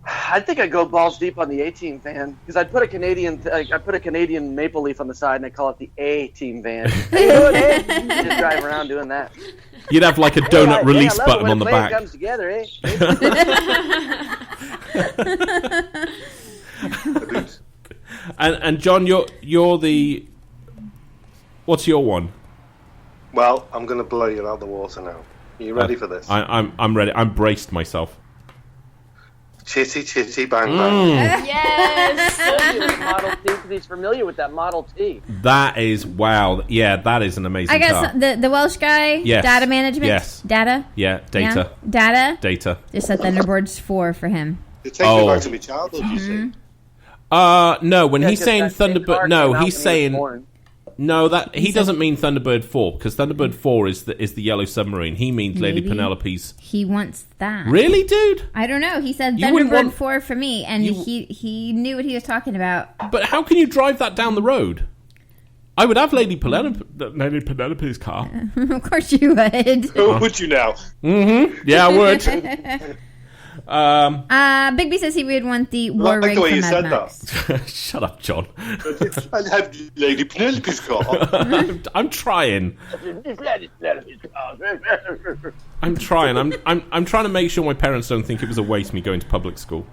I think I'd go balls deep on the A-Team van because I'd put a Canadian maple leaf on the side and I call it the A-Team van. Hey, just drive around doing that. You'd have like a donut release I love it button when on the a plan back. comes together, And John, you're the. What's your one? Well, I'm going to blow you out the water now. Are you ready for this? I'm ready. I'm braced myself. Chitty chitty bang bang. Yes! Model T, because he's familiar with that Model T. That is wow. Yeah, that is an amazing I guess car. the Welsh guy, Yes. data management, Yes. data, Yeah, data. Yeah. Data. Just set Thunderbirds 4 for him. It takes me back to my childhood, you see. No, when Yeah, he's 'cause saying that same car Thunderbird, no, came out he's when he was saying born. no. That he doesn't mean Thunderbird 4 because Thunderbird 4 is the yellow submarine. He means Lady Maybe. Penelope's. He wants that. Really, dude? I don't know. He said You wouldn't Thunderbird want- 4 for me, and he knew what he was talking about. But how can you drive that down the road? I would have Lady Penelope's car. Of course you would. Oh, would you now? Yeah, I would. Big B says he would want the war like rig the way from you Mad said Max. Shut up, John. I'd have Lady Penelope's car. I'm trying. I'm trying. I'm trying to make sure my parents don't think it was a waste me going to public school.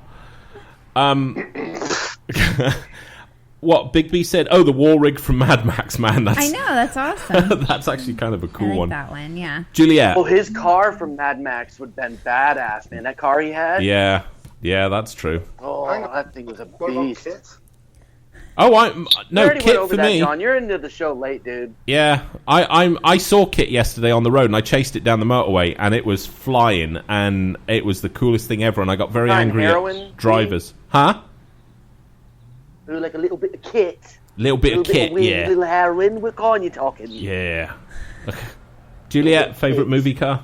What Big B said? Oh, the war rig from Mad Max, man. That's I know, that's awesome. that's actually kind of a I cool like one. that one, yeah. Juliet. Well, his car from Mad Max would have been badass, man. That car he had? Yeah, that's true. Oh, Hang on. that thing was a What about beast. Kit? Oh, We no, already went Kit over for that, me. John. You're into the show late, dude. Yeah, I saw Kit yesterday on the road, and I chased it down the motorway, and it was flying, and it was the coolest thing ever, and I got very Trying angry heroin, at drivers. Huh? Ooh, like a little bit of Kit. Little bit of Kit, weed, yeah. Little heroin. What car are you talking? Yeah. Okay. Juliet, favourite movie car?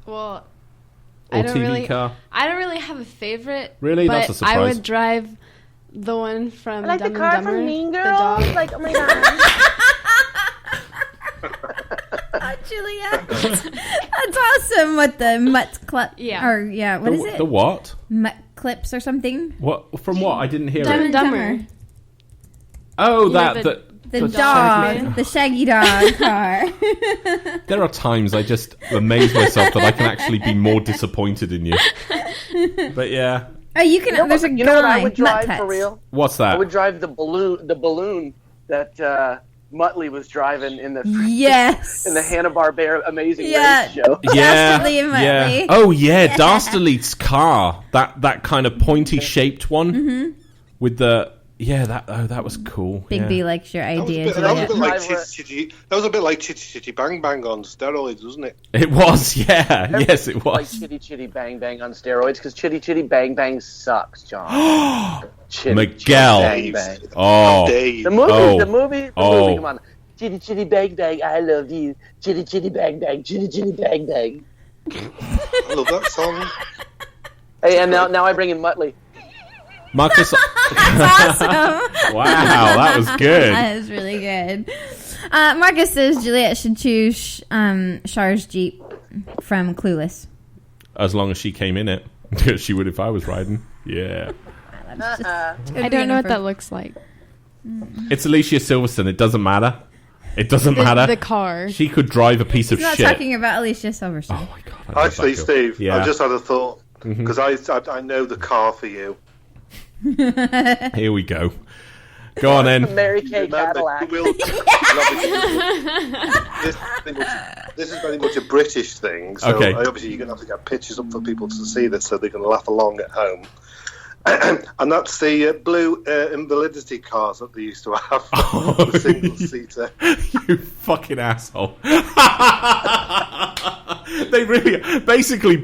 Well, Or I don't TV really, car? I don't really have a favorite. Really? But That's a surprise. I would drive the one from I like Dumb the car and Dumber. from Mean the Girls. dog. Like, oh my god. Julia. That's awesome. What the mutt clip? Yeah. Or yeah, what is it? The what? Mutt clips or something? What? From what? I didn't hear Dumb it. and Dumber. Oh, You that. know, The The dog, dog. the shaggy dog car. There are times I just amaze myself that I can actually be more disappointed in you. But yeah. Oh, you can. There's a You guy. know what I would drive Nut for Tuts. real? What's I that? would drive the balloon that Muttley was driving in the Yes. in the Hanna-Barbera Amazing Yeah. Race show. Yeah, Dastardly and yeah. Muttley. Oh yeah, Dastardly's car. That kind of pointy shaped one with the that was cool. Big yeah. B likes your idea. That was a bit like Driver- Chitty Chitty Bang Bang on steroids, wasn't it? It was, yeah. Yes, it Like was. Chitty Chitty Bang Bang on steroids because Chitty Chitty Bang Bang sucks, John. Chitty Miguel. Chitty Bang Bang. Oh, Dave. The movie, Oh. the movie, Oh. come on. Chitty Chitty Bang Bang, I love you. Chitty Chitty Bang Bang, Chitty Chitty Bang Bang. I love that song. Hey, and now I bring in Muttley. Marcus. Awesome. Wow, that was good. That is really good. Marcus says Juliet should choose Char's Jeep from Clueless. As long as she came in it, she would if I was riding. Yeah, I don't know what that looks like. it's Alicia Silverstone. It doesn't matter. It doesn't matter. The car. She could drive a piece of He's not shit. talking about Alicia Silverstone. Oh my god! I love Actually, that girl. Steve, Yeah. I just had a thought because I know the car for you. Here we go. Go on then. Mary Kay Remember, Cadillac. you will- this is very much a British thing, so Okay. obviously you're going to have to get pictures up for people to see this so they can laugh along at home. And that's the blue invalidity cars that they used to have, the single-seater. You fucking asshole. They really, basically.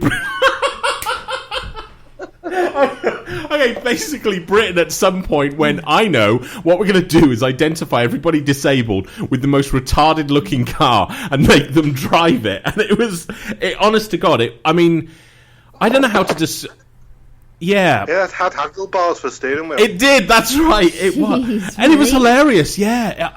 Okay, basically Britain at some point when I know what we're going to do is identify everybody disabled with the most retarded looking car and make them drive it. And honest to God, I mean, I don't know how to just... Yeah. Yeah, it had handlebars for steering wheel. It did, that's right. It was. Jeez, And it was really? hilarious, yeah.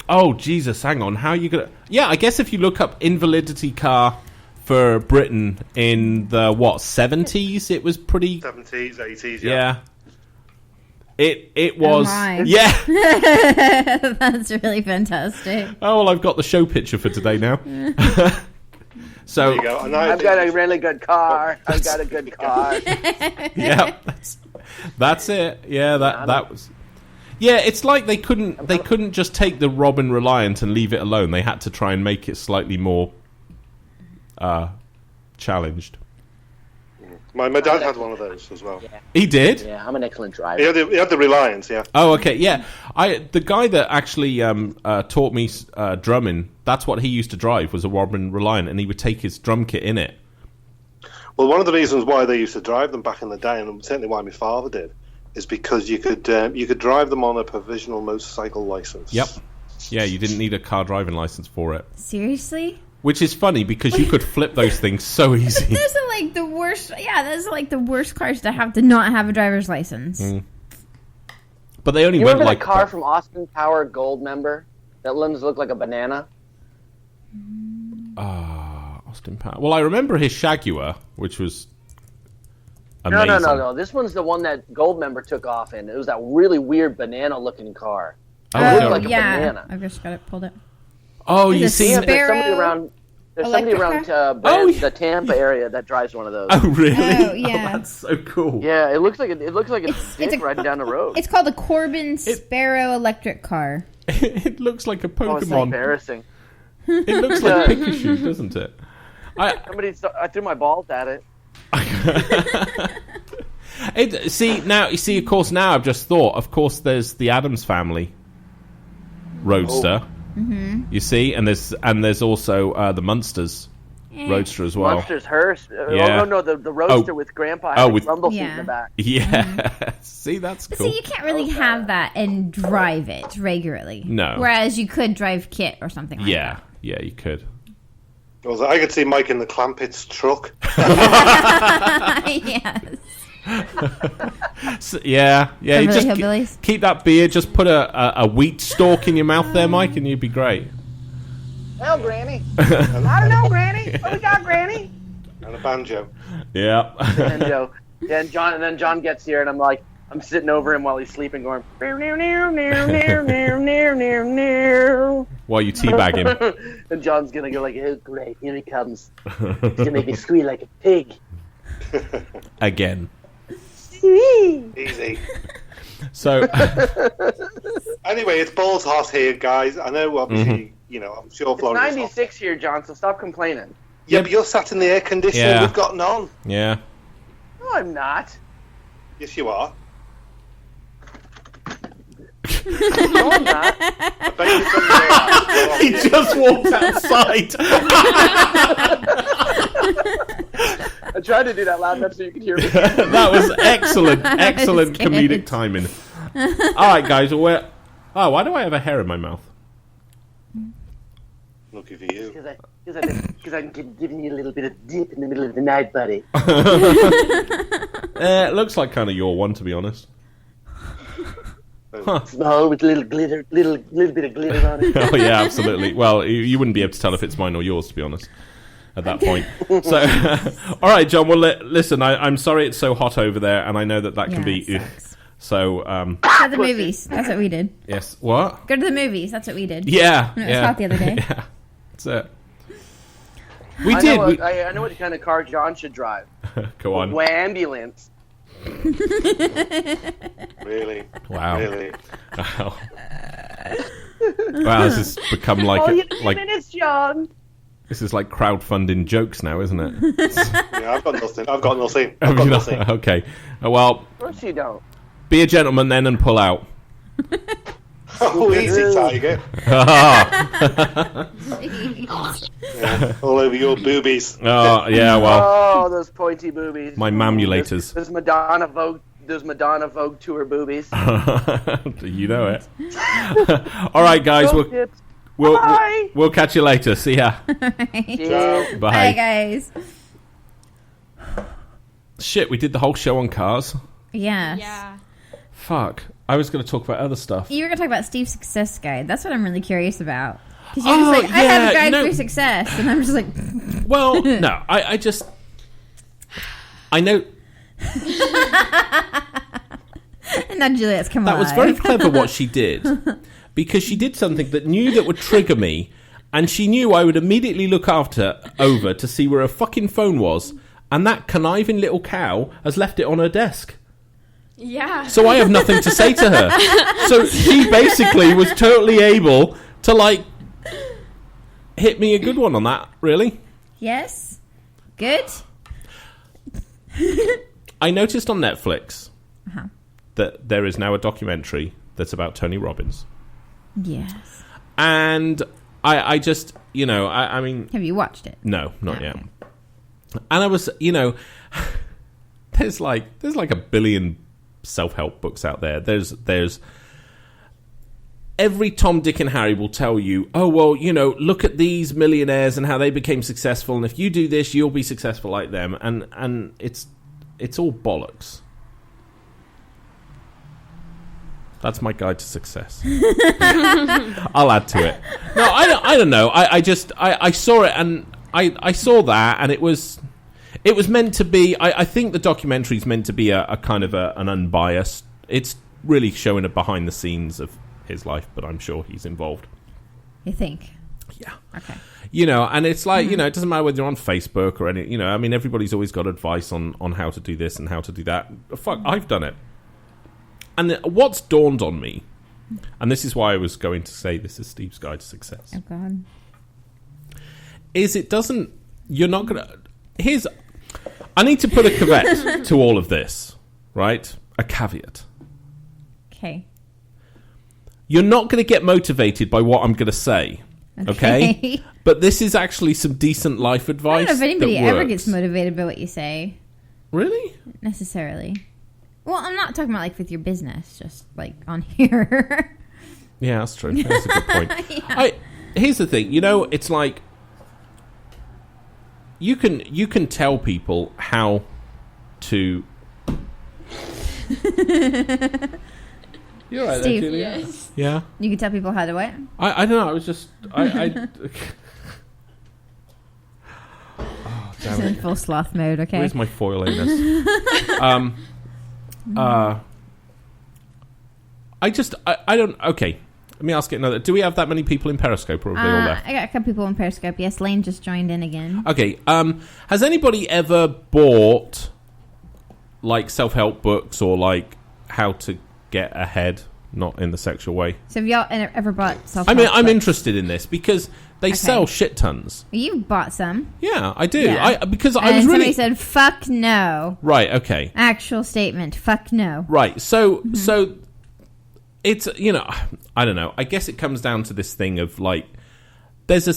Oh, Jesus, hang on. How are you going to... Yeah, I guess if you look up invalidity car for Britain in the, 70s, it was pretty... 70s, 80s, Yeah. It was... my. Yeah. That's really fantastic. Oh, well, I've got the show picture for today now. So, There you go. And I I've got a really good car. I've got a good car. yeah, that's it. Yeah, that was... Yeah, it's like they couldn't just take the Robin Reliant and leave it alone. They had to try and make it slightly more challenged. My dad had one of those as well. He did? Yeah, I'm an excellent driver. He had the Reliance, yeah. Oh, okay, yeah. The guy that actually taught me drumming, that's what he used to drive, was a Robin Reliant, and he would take his drum kit in it. Well, one of the reasons why they used to drive them back in the day, and certainly why my father did, is because you could drive them on a provisional motorcycle license. Yep. Yeah, you didn't need a car driving license for it. Seriously? Which is funny, because you could flip those things so easy. Those are like the worst. Yeah, those are like the worst cars to have to not have a driver's license. But they only You went remember like... the car from Austin Power Gold member? That limbs look like a banana? Austin Power. Well, I remember his Jaguar, which was amazing. No. This one's the one that Gold member took off in. It was that really weird banana-looking car. Oh, It I looked don't like a remember. banana. I've just got it pulled up. Oh, you Is it see... Sparrow? There's somebody around. There's somebody Electric around Oh, yeah. the Tampa area that drives one of those. Oh, really? Oh, yeah. That's so cool. Yeah, it looks like a It's dick a- riding down the road. It's called a Corbin Sparrow electric car. It looks like a Oh, it's Pokemon. embarrassing. It looks like Pikachu, doesn't it? I threw my balls at it. Of course, now I've just thought, of course, there's the Addams Family Roadster. Mm-hmm. You see, and there's also the Munsters Roadster as well. Munsters hearse. Yeah. Oh no, the Roadster with Grandpa with rumble seat in the back. Yeah. Mm-hmm. See, that's But cool. see, you can't really have that and drive it regularly. No. Whereas you could drive Kit or something like that. Yeah, you could. I could see Mike in the Clampets truck. Yes. So, yeah. You just Hillbillies. keep that beer. Just put a wheat stalk in your mouth there, Mike, and you'd be great. Hell, Granny. I don't know, Granny. What we got, Granny? And a banjo. Yeah. And Joe. Yeah, and then John gets here, and I'm sitting over him while he's sleeping, going. While you teabag him. And John's gonna go like, "Oh great, here he comes. He's gonna make me squeal like a pig." Again. Easy. So. Anyway, it's balls hot here, guys. I know, obviously, I'm sure It's Florida's 96 here, John. So stop complaining. Yeah, but you're sat in the air conditioning. Yeah. We've got none. Yeah. No, I'm not. Yes, you are. No, I'm not. I bet you He just walked outside. I tried to do that loud enough so you could hear me. That was excellent good. comedic timing. All right, guys. Why do I have a hair in my mouth? Lucky for you. Because I'm giving you a little bit of dip in the middle of the night, buddy. It looks like kind of your one, to be honest. Small with little bit of glitter on it. Oh yeah, absolutely. Well, you wouldn't be able to tell if it's mine or yours, to be honest, at that point. So, all right, John. Well, listen. I'm sorry it's so hot over there, and I know that can be. it sucks. So, Go to the movies. That's what we did. yes. What? Go to the movies. That's what we did. Yeah. When it was hot the other day. Yeah. That's it. We did. I know what kind of car John should drive. Go on. Ambulance. Really? Wow. Really? Wow. Wow. This has become like All you minutes, John. this is like crowdfunding jokes now, isn't it? Yeah, I've got nothing. I've got nothing. Okay. Well, Of course you don't. be a gentleman then and pull out. Oh, easy, Tiger. Yeah, all over your boobies. Oh, yeah, well, Oh, those pointy boobies. my mamulators. Those Madonna Vogue tour boobies. You know it. All right, guys, Go Tips. Bye. we'll catch you later. See ya. Cheers. Bye. Bye, guys. Shit, we did the whole show on cars. Yes. Yeah. Fuck. I was going to talk about other stuff. You were going to talk about Steve's success guide. That's what I'm really curious about. Because you're just like, I have a guide for success. And I'm just like... Well, no, I just... I know... And now Juliet's come on. That was very clever what she did. Because she did something that knew that would trigger me, and she knew I would immediately look over to see where her fucking phone was, and that conniving little cow has left it on her desk. Yeah. So I have nothing to say to her. So she basically was totally able to, like, hit me a good one on that, really. Yes. Good. I noticed on Netflix that there is now a documentary that's about Tony Robbins. Yes. And I just, I mean... Have you watched it? No, not yet. And I was, there's like a billion self-help books out there. There's every Tom, Dick, and Harry will tell you, oh, well, look at these millionaires and how they became successful, and if you do this, you'll be successful like them. And it's all bollocks. That's my guide to success. I'll add to it. No, I don't know. I saw it, and I saw that, and it was meant to be. I think the documentary is meant to be a kind of an unbiased. It's really showing a behind the scenes of his life, but I'm sure he's involved. You think? Yeah. Okay. And it's like, it doesn't matter whether you're on Facebook or any, I mean, everybody's always got advice on how to do this and how to do that. Fuck, I've done it. And what's dawned on me, and this is why I was going to say this is Steve's Guide to Success, Oh, God. is you're not going to, I need to put a caveat to all of this, right? A caveat. Okay. You're not going to get motivated by what I'm going to say, okay? But this is actually some decent life I advice. don't know if anybody that ever works. gets motivated by what you say, Really? necessarily. Well, I'm not talking about like with your business, just like on here. Yeah, that's true. That's a good point. Yeah. Here's the thing. It's like you can tell people how to. You're right, Steve. there, Julia. Yes. Yeah. You can tell people how to what? I don't know. I was just I oh, It's damn in it. full sloth mode, okay? Where's my foil anus? I don't. Okay, let me ask it another. Do we have that many people in Periscope, or have they all left? I got a couple people in Periscope. Yes, Lane just joined in again. Okay. Has anybody ever bought like self-help books or like how to get ahead? Not in the sexual way. So have y'all ever bought self? I'm interested in this because they sell shit tons. You bought some. Yeah, I do. Yeah. Because I And was somebody really said, "Fuck no." right. Okay. Actual statement. Fuck no. Right. So it's I don't know. I guess it comes down to this thing of like there's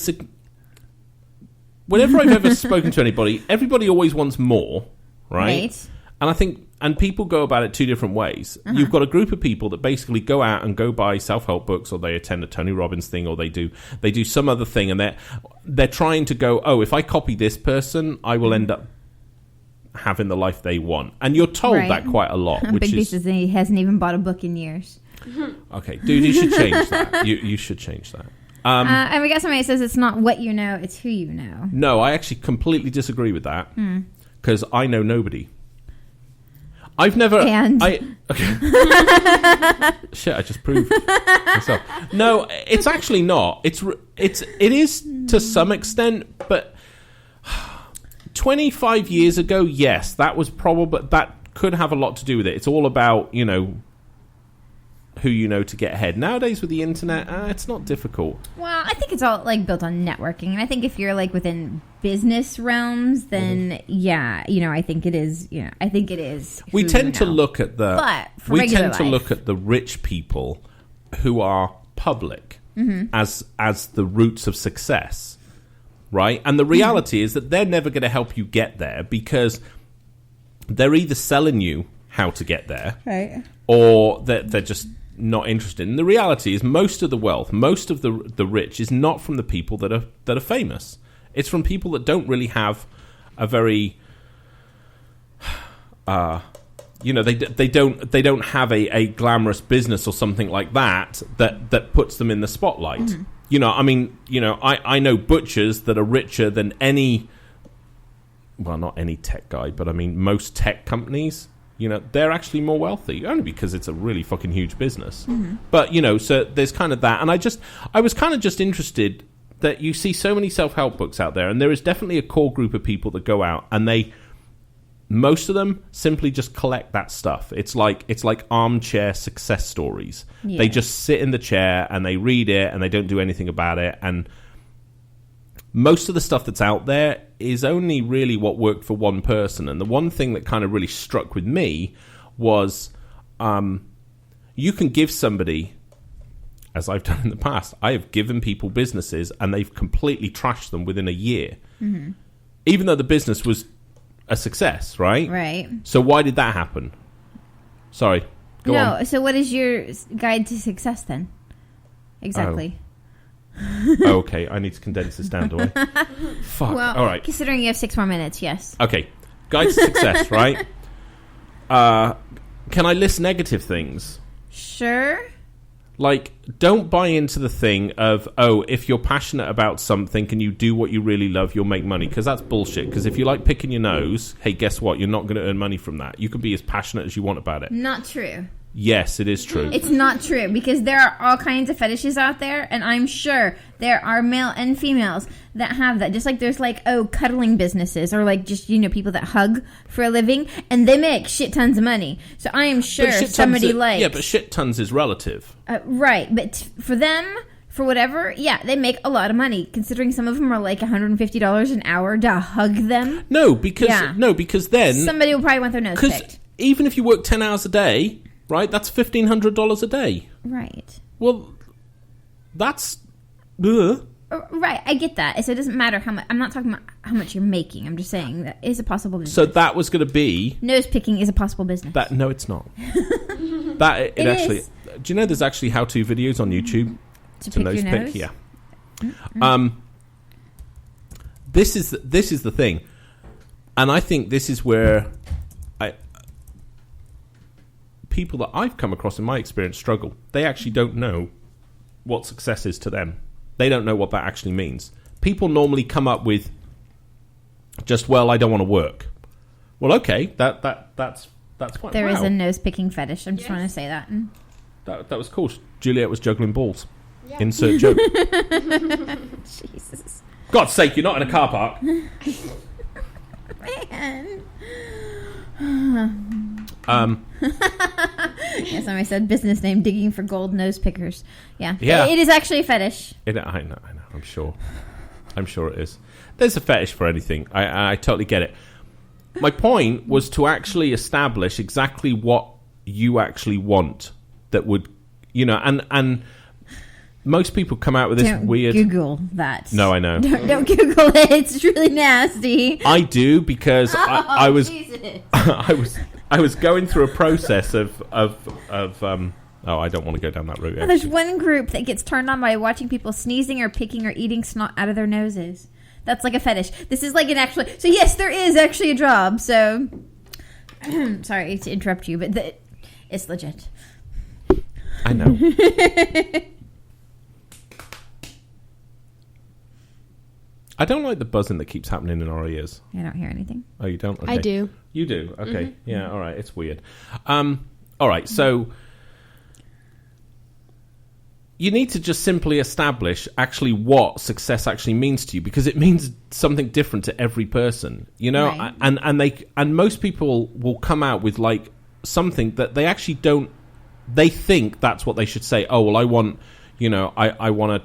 whenever I've ever spoken to anybody, everybody always wants more, right? And I think people go about it two different ways. You've got a group of people that basically go out and go buy self-help books, or they attend a Tony Robbins thing, or they do some other thing, and they're trying to go, oh, if I copy this person, I will end up having the life they want. And you're told that quite a lot. Which Big B is says he hasn't even bought a book in years. okay, dude. You should change that. You should change that. And we got somebody that says it's not what you know, it's who you know. No, I actually completely disagree with that because I know nobody. I've never. And? Okay. Shit! I just proved myself. No, it's actually not. It is to some extent, but 25 years ago, yes, that was probably that could have a lot to do with it. It's all about who you know to get ahead. Nowadays with the internet, it's not difficult. Well, I think it's all like built on networking, and I think if you're like within business realms, then yeah, I think it is. I think it is. We who tend you to know. look at the. But for we regular tend to life- look at the rich people who are public as the roots of success, right? And the reality is that they're never going to help you get there because they're either selling you how to get there, right, or they're just not interested. And the reality is most of the wealth, most of the rich is not from the people that are famous. It's from people that don't really have a very they don't have a glamorous business or something like that puts them in the spotlight. I know butchers that are richer than any, well, not any tech guy, but I mean most tech companies. They're actually more wealthy only because it's a really fucking huge business. But so there's kind of that, and I was kind of just interested that you see so many self-help books out there, and there is definitely a core group of people that go out and most of them simply just collect that stuff. It's like armchair success stories. Yeah. They just sit in the chair and they read it and they don't do anything about it. And most of the stuff that's out there is only really what worked for one person. And the one thing that kind of really struck with me was you can give somebody, as I've done in the past, I have given people businesses and they've completely trashed them within a year. Even though the business was a success, right? Right. So why did that happen? Sorry. Go on. No. So what is your guide to success then? Exactly. Oh, okay, I need to condense this down, do I? Fuck. Well, All right. considering you have 6 more minutes, yes. Okay. Guide to success, right? Can I list negative things? Sure. Like, don't buy into the thing of, oh, if you're passionate about something and you do what you really love, you'll make money. Because that's bullshit. Because if you like picking your nose, hey, guess what? You're not going to earn money from that. You can be as passionate as you want about it. Not true. Yes, it is true. It's not true because there are all kinds of fetishes out there, and I'm sure there are male and females that have that. Just like there's cuddling businesses or just people that hug for a living, and they make shit tons of money. So I am sure somebody likes. Yeah, but shit tons is relative. Right, but for them, for whatever, yeah, they make a lot of money. Considering some of them are like $150 an hour to hug them. No, because then somebody will probably want their nose picked. even if you work 10 hours a day, right, that's $1,500 a day. Right. Well, that's... Ugh. Right, I get that. So it doesn't matter how much. I'm not talking about how much you're making. I'm just saying that is a possible business. So that was going to be... Nose picking is a possible business. No, it's not. It actually... is. Do you know there's actually how-to videos on YouTube to pick nose your pick? nose? Yeah. This is the thing. And I think this is where people that I've come across in my experience struggle. They actually don't know what success is to them. They don't know what that actually means. People normally come up with just, well, I don't want to work. Well, okay, that's quite. There wow. is a nose picking fetish. I'm just trying to say that. That was cool. Juliet was juggling balls. Yeah. Insert joke. Jesus. God's sake, you're not in a car park. Man. Yeah, somebody said business name digging for gold nose pickers. Yeah. It is actually a fetish. I know. I'm sure it is. There's a fetish for anything. I totally get it. My point was to actually establish exactly what you actually want that would, and most people come out with this weird... Google that. No, I know. Don't Google it. It's really nasty. I do because I was Jesus. I was going through a process of I don't want to go down that route. Oh, there's one group that gets turned on by watching people sneezing or picking or eating snot out of their noses. That's like a fetish. This is like an actual... So yes, there is actually a job. So sorry to interrupt you, but it's legit. I know. I don't like the buzzing that keeps happening in our ears. I don't hear anything. Oh, you don't? Okay. I do. You do? Okay. Mm-hmm. Yeah, all right. It's weird. All right, so you need to just simply establish actually what success actually means to you, because it means something different to every person, right. and most people will come out with like something that they actually don't. They think that's what they should say. Oh, well, I want, I want a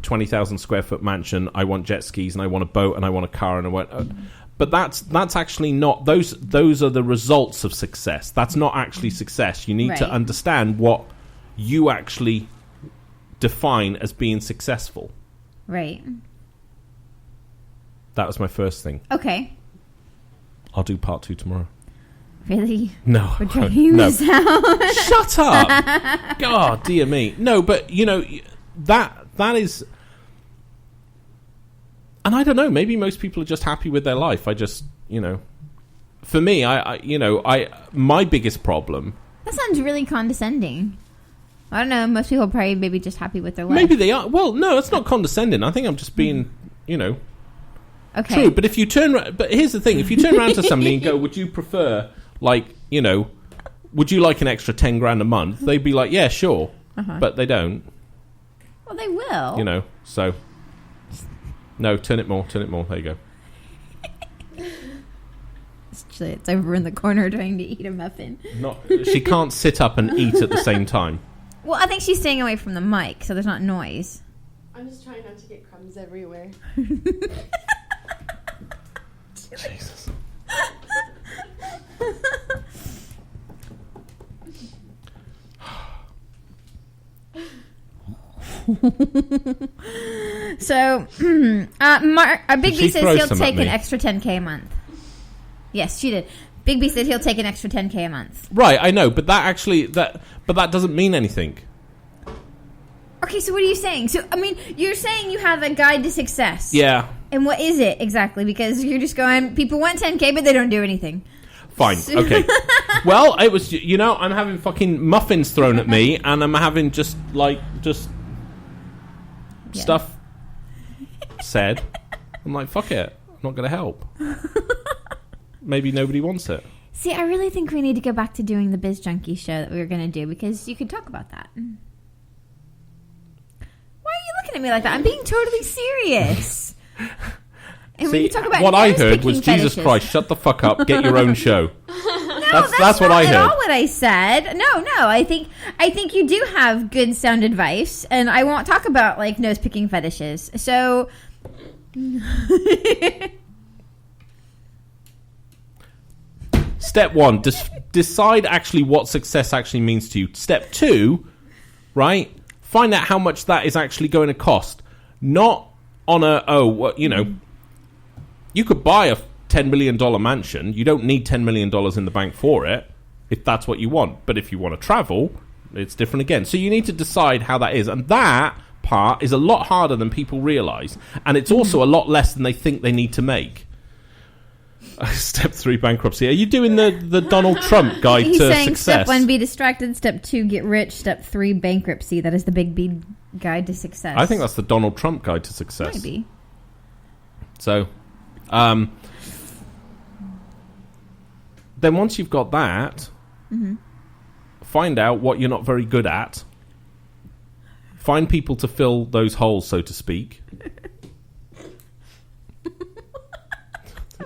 20,000 square foot mansion. I want jet skis, and I want a boat, and I want a car, and I want. But that's actually not those. Those are the results of success. That's not actually success. You need to understand what you actually define as being successful. Right. That was my first thing. Okay. I'll do part 2 tomorrow. Really? No. We're dragging this out. Shut up. God, dear me. No, but, that is... And I don't know, maybe most people are just happy with their life. I just, For me, my biggest problem... That sounds really condescending. I don't know, most people are probably maybe just happy with their life. Maybe they are. Well, no, it's not condescending. I think I'm just being, Okay. True, but if you turn... But here's the thing. If you turn around to somebody and go, would you prefer... would you like an extra 10 grand a month? They'd be like, yeah, sure. Uh-huh. But they don't. Well, they will. So. No, turn it more. There you go. It's over in the corner trying to eat a muffin. She can't sit up and eat at the same time. Well, I think she's staying away from the mic, so there's not noise. I'm just trying not to get crumbs everywhere. Jesus. So, Big B says he'll take an extra 10K a month. Yes, she did. Big B said he'll take an extra 10K a month. Right, I know, but that doesn't mean anything. Okay, so what are you saying? So, you're saying you have a guide to success. Yeah. And what is it exactly? Because you're just going, people want 10K, but they don't do anything. Fine, okay. Well, it was, I'm having fucking muffins thrown at me, and I'm having just stuff said. I'm like, fuck it. I'm not going to help. Maybe nobody wants it. See, I really think we need to go back to doing the Biz Junkie show that we were going to do, because you could talk about that. Why are you looking at me like that? I'm being totally serious. And see, we talk about what I heard was, fetishes. Jesus Christ, shut the fuck up, get your own show. That's what I heard. Not at all what I said. No. I think you do have good sound advice, and I won't talk about like nose picking fetishes. So, step 1: decide actually what success actually means to you. Step 2, right? Find out how much that is actually going to cost. Not on you could buy a $10 million mansion. You don't need $10 million in the bank for it, if that's what you want. But if you want to travel, it's different again. So you need to decide how that is. And that part is a lot harder than people realize. And it's also a lot less than they think they need to make. Step 3, bankruptcy. Are you doing the Donald Trump guide He's to saying success? step 1, be distracted. Step 2, get rich. Step 3, bankruptcy. That is the big B guide to success. I think that's the Donald Trump guide to success. Maybe. So, then once you've got that, find out what you're not very good at. Find people to fill those holes, so to speak.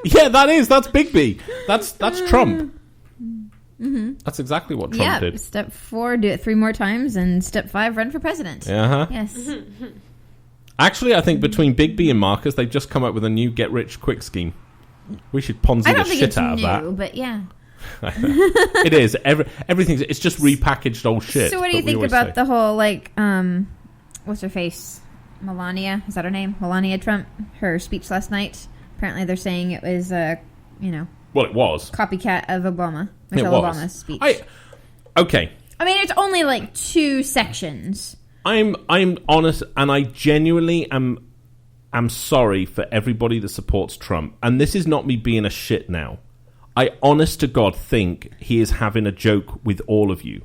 Yeah, that's Big B. That's Trump. That's exactly what Trump did. Step 4, do it 3 more times, and step 5, run for president. Uh-huh. Yes. Actually, I think between Big B and Marcus, they've just come up with a new get-rich-quick scheme. We should Ponzi I don't the think shit it's out new, of that. but yeah. It is. It's just repackaged old shit. So what do you think about the whole, what's her face? Melania? Is that her name? Melania Trump? Her speech last night? Apparently they're saying it was, well, it was. copycat of Obama. It Michelle was. Obama's speech. Okay. I mean, it's only 2 sections. I'm honest, and I genuinely am sorry for everybody that supports Trump. And this is not me being a shit now. I honest to God think he is having a joke with all of you.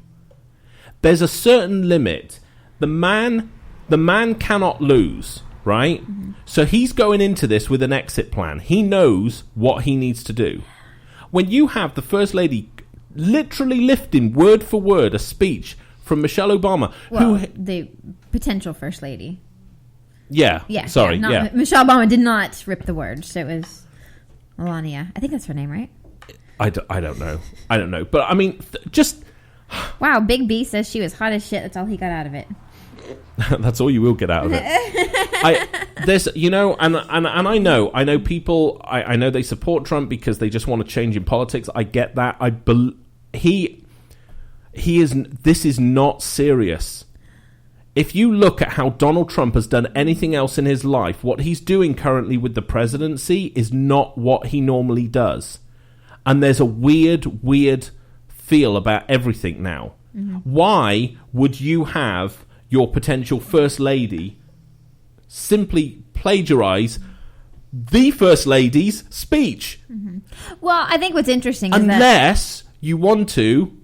There's a certain limit. The man cannot lose, right? Mm-hmm. So he's going into this with an exit plan. He knows what he needs to do. When you have the First Lady literally lifting word for word a speech from Michelle Obama, the potential First Lady. Yeah. Sorry. Yeah. Michelle Obama did not rip the words. So it was Melania. I think that's her name, right? I don't know. But I mean, just... Wow, Big B says she was hot as shit. That's all he got out of it. That's all you will get out of it. I know people. I know they support Trump because they just want to change in politics. I get that. He is. This is not serious. If you look at how Donald Trump has done anything else in his life, what he's doing currently with the presidency is not what he normally does. And there's a weird feel about everything now. Mm-hmm. Why would you have your potential First Lady simply plagiarize the First Lady's speech? Mm-hmm. Well, I think what's interesting is unless you want to,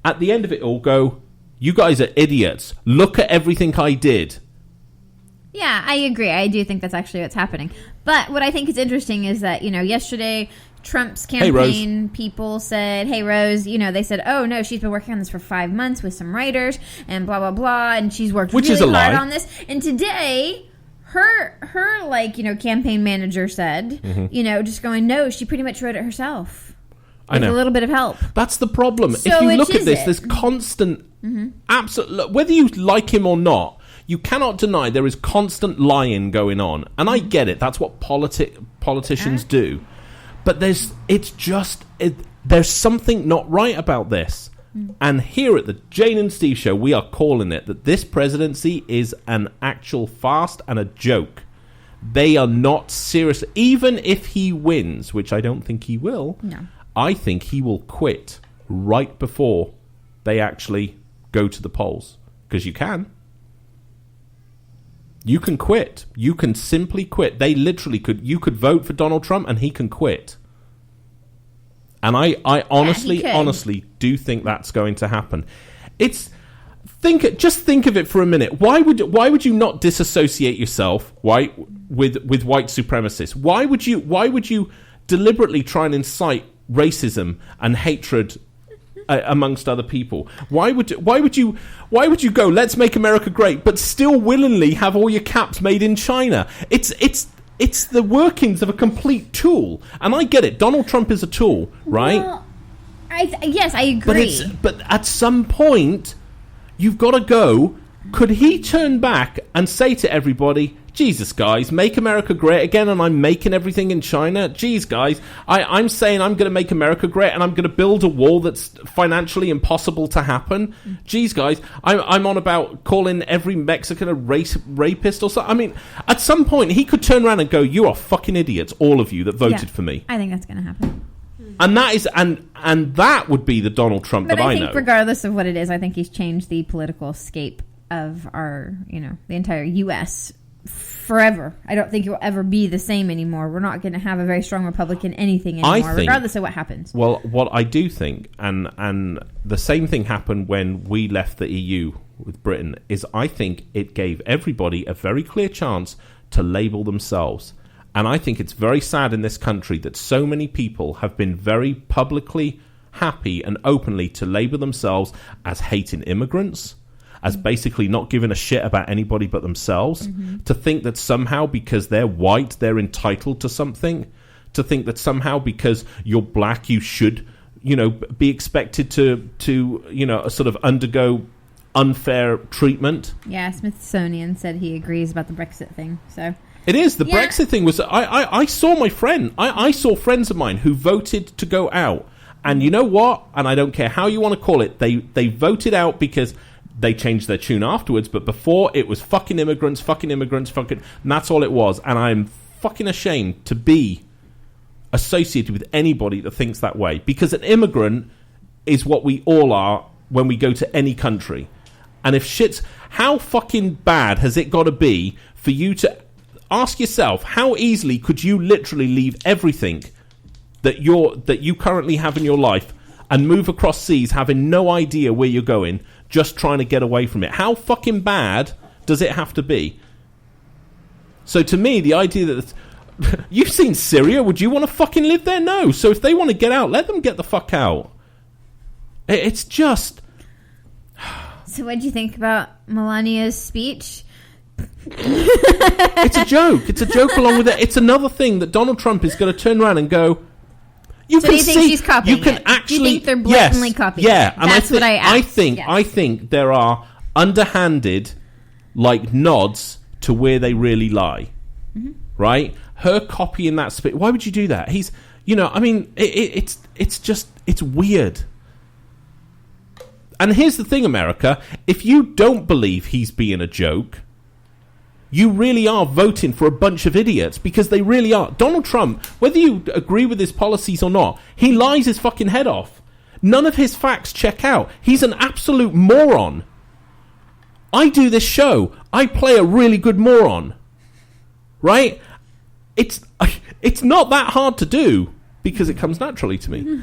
at the end of it all, go, you guys are idiots. Look at everything I did. Yeah, I agree. I do think that's actually what's happening. But what I think is interesting is that, yesterday Trump's campaign people said, hey, Rose, they said, oh, no, she's been working on this for 5 months with some writers and blah, blah, blah, and she's worked really hard on this. And today, her campaign manager said, just going, no, she pretty much wrote it herself. With a little bit of help. That's the problem. So if you look at this, there's constant, absolute, whether you like him or not, you cannot deny there is constant lying going on. And I get it. That's what politicians do. But there's something not right about this. And here at the Jane and Steve Show, we are calling it that this presidency is an actual farce and a joke. They are not serious. Even if he wins, which I don't think he will, I think he will quit right before they actually go to the polls. Because you can. You can quit. You can simply quit. They literally could. You could vote for Donald Trump and he can quit. And I honestly do think that's going to happen. Just think of it for a minute. Why would you not disassociate yourself with white supremacists? Why would you deliberately try and incite racism and hatred amongst other people? Why would you go, let's make America great, but still willingly have all your caps made in China? It's the workings of a complete tool. And I get it. Donald Trump is a tool, right? Well, yes, I agree. But at some point, you've got to go, could he turn back and say to everybody, Jesus, guys, make America great again, and I'm making everything in China. Jeez, guys, I'm saying I'm going to make America great, and I'm going to build a wall that's financially impossible to happen. Jeez, guys, I'm on about calling every Mexican a rapist or something. I mean, at some point, he could turn around and go, "You are fucking idiots, all of you that voted for me." I think that's going to happen. And that is, and that would be the Donald Trump But that I know. I think regardless of what it is, I think he's changed the political scape of our, the entire U.S. forever. I don't think it will ever be the same anymore. We're not going to have a very strong Republican anything anymore, regardless of what happens. Well, what I do think, and the same thing happened when we left the EU with Britain, is I think it gave everybody a very clear chance to label themselves. And I think it's very sad in this country that so many people have been very publicly happy and openly to label themselves as hating immigrants, as basically not giving a shit about anybody but themselves, to think that somehow because they're white, they're entitled to something, to think that somehow because you're black, you should, be expected to sort of undergo unfair treatment. Yeah, Smithsonian said he agrees about the Brexit thing, so... It is. The Brexit thing was... I saw my friend. I saw friends of mine who voted to go out. And you know what? And I don't care how you want to call it. They voted out because they changed their tune afterwards. But before, it was fucking immigrants. And that's all it was. And I'm fucking ashamed to be associated with anybody that thinks that way. Because an immigrant is what we all are when we go to any country. And if shit's... How fucking bad has it got to be for you to... Ask yourself, how easily could you literally leave everything that you currently have in your life and move across seas having no idea where you're going, just trying to get away from it? How fucking bad does it have to be? So to me, the idea that... You've seen Syria. Would you want to fucking live there? No. So if they want to get out, let them get the fuck out. It's just... So what do you think about Melania's speech? It's a joke. It's a joke along with it. It's another thing that Donald Trump is going to turn around and go... You think she's copying you can it? actually... Do you think they're blatantly copying it? Yeah, and That's what I asked. I think there are underhanded, nods to where they really lie. Mm-hmm. Right? Her copying that speech... Why would you do that? He's... it's weird. And here's the thing, America. If you don't believe he's being a joke... You really are voting for a bunch of idiots, because they really are. Donald Trump, whether you agree with his policies or not, he lies his fucking head off. None of his facts check out. He's an absolute moron. I do this show. I play a really good moron. Right? It's not that hard to do, because it comes naturally to me.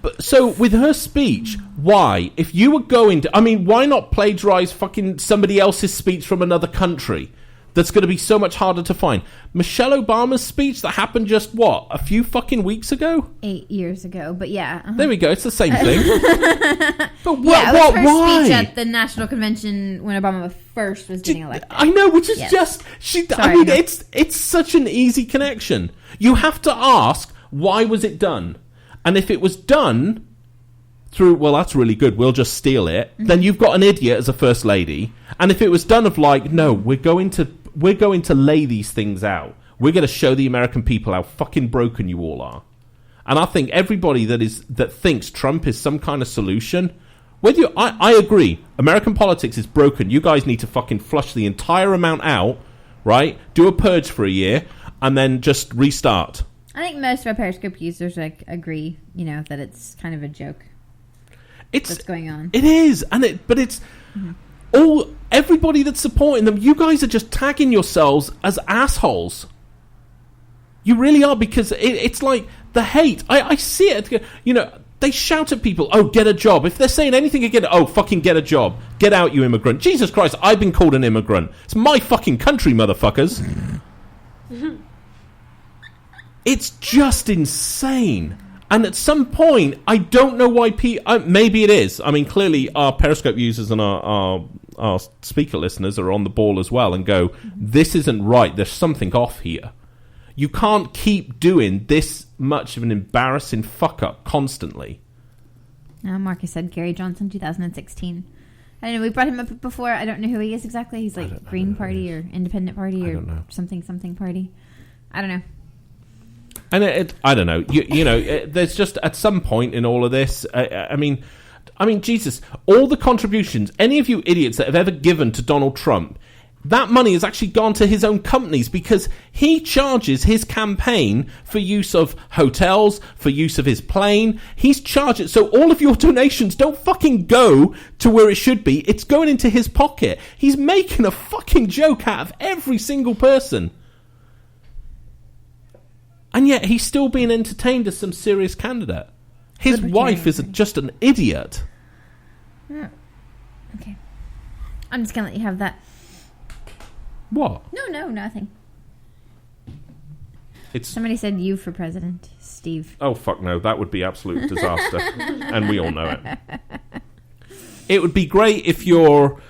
But, so, with her speech, why? If you were going to... why not plagiarize fucking somebody else's speech from another country? That's going to be so much harder to find. Michelle Obama's speech that happened just, a few fucking weeks ago? 8 years ago, but yeah. Uh-huh. There we go, it's the same thing. But it was her why? speech at the National Convention when Obama first was getting elected. I know, which is just... It's such an easy connection. You have to ask, why was it done? And if it was done through, well, that's really good, we'll just steal it, then you've got an idiot as a first lady. And if it was done of no, we're going to lay these things out. We're going to show the American people how fucking broken you all are. And I think everybody that thinks Trump is some kind of solution, I agree, American politics is broken. You guys need to fucking flush the entire amount out, right? Do a purge for a year, and then just restart. I think most of our Periscope users agree, that it's kind of a joke. What's going on? It is, but it's all everybody that's supporting them. You guys are just tagging yourselves as assholes. You really are, because it's like the hate. I see it. They shout at people, "Oh, get a job." If they're saying anything again, "Oh, fucking get a job. Get out, you immigrant." Jesus Christ, I've been called an immigrant. It's my fucking country, motherfuckers. It's just insane. And at some point, I don't know why maybe it is. Clearly our Periscope users and our speaker listeners are on the ball as well and go, this isn't right. There's something off here. You can't keep doing this much of an embarrassing fuck-up constantly. Marcus said Gary Johnson, 2016. I don't know. We brought him up before. I don't know who he is exactly. He's like Green Party or Independent Party or something party. I don't know. And I don't know. You know, there's just at some point in all of this. I mean, Jesus, all the contributions any of you idiots that have ever given to Donald Trump, that money has actually gone to his own companies because he charges his campaign for use of hotels, for use of his plane. He's charged it. So all of your donations don't fucking go to where it should be. It's going into his pocket. He's making a fucking joke out of every single person. And yet he's still being entertained as some serious candidate. His wife is just an idiot. Oh. Okay. I'm just going to let you have that. What? No, nothing. It's Somebody said you for president, Steve. Oh, fuck no. That would be absolute disaster. And we all know it. It would be great if you're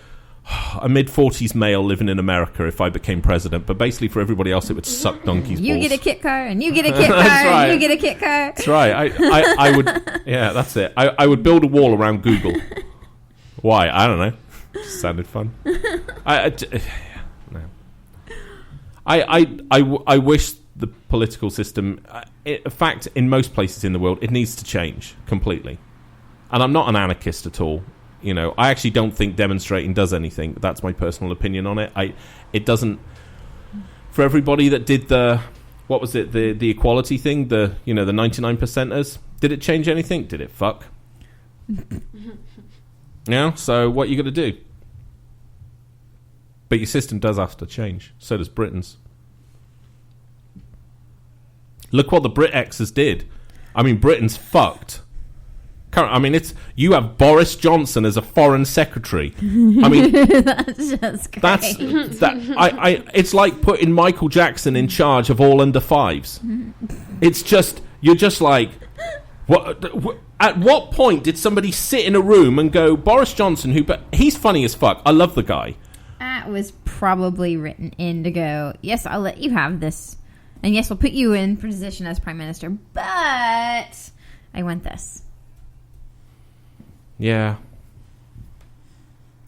a mid-40s male living in America if I became president, but basically for everybody else it would suck donkey's balls. You get a kit car, and you get a kit car, right. and you get a kit car. That's right. I would... Yeah, that's it. I would build a wall around Google. Why? I don't know. Just sounded fun. No. I wish the political system... in fact, in most places in the world, it needs to change completely. And I'm not an anarchist at all. You know, I actually don't think demonstrating does anything. That's my personal opinion on it. It doesn't... For everybody that did the... What was it? The equality thing? The 99%ers? Did it change anything? Did it fuck? Yeah, so what are you going to do? But your system does have to change. So does Britain's. Look what the Brit-Xers did. I mean, Britain's fucked. I mean, you have Boris Johnson as a foreign secretary. I mean, that's just great. It's like putting Michael Jackson in charge of all under fives. It's just, you're just like, what? At what point did somebody sit in a room and go, Boris Johnson, but he's funny as fuck. I love the guy. That was probably written in to go, yes, I'll let you have this. And yes, we'll put you in position as prime minister, but I want this. Yeah.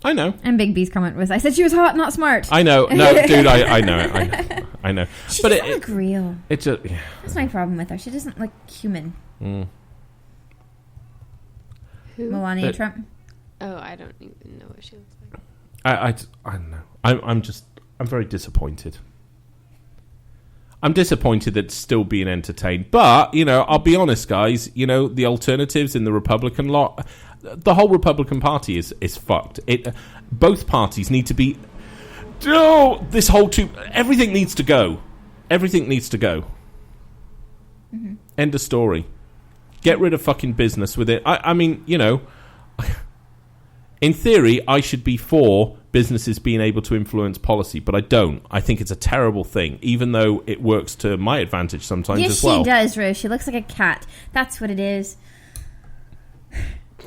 I know. And Big B's comment was, I said she was hot, not smart. I know. No, dude, I know it. I know. She but doesn't look real. It's just... Yeah. That's my problem with her. She doesn't look human. Mm. Who? Melania Trump. Oh, I don't even know what she looks like. I don't know. I'm very disappointed. I'm disappointed that it's still being entertained. But, I'll be honest, guys. The alternatives in the Republican lot... The whole Republican Party is fucked. Both parties need to be... Everything needs to go. Everything needs to go. Mm-hmm. End of story. Get rid of fucking business with it. I mean, in theory, I should be for businesses being able to influence policy, but I don't. I think it's a terrible thing, even though it works to my advantage sometimes as well. Yes, she does, Rose. She looks like a cat. That's what it is.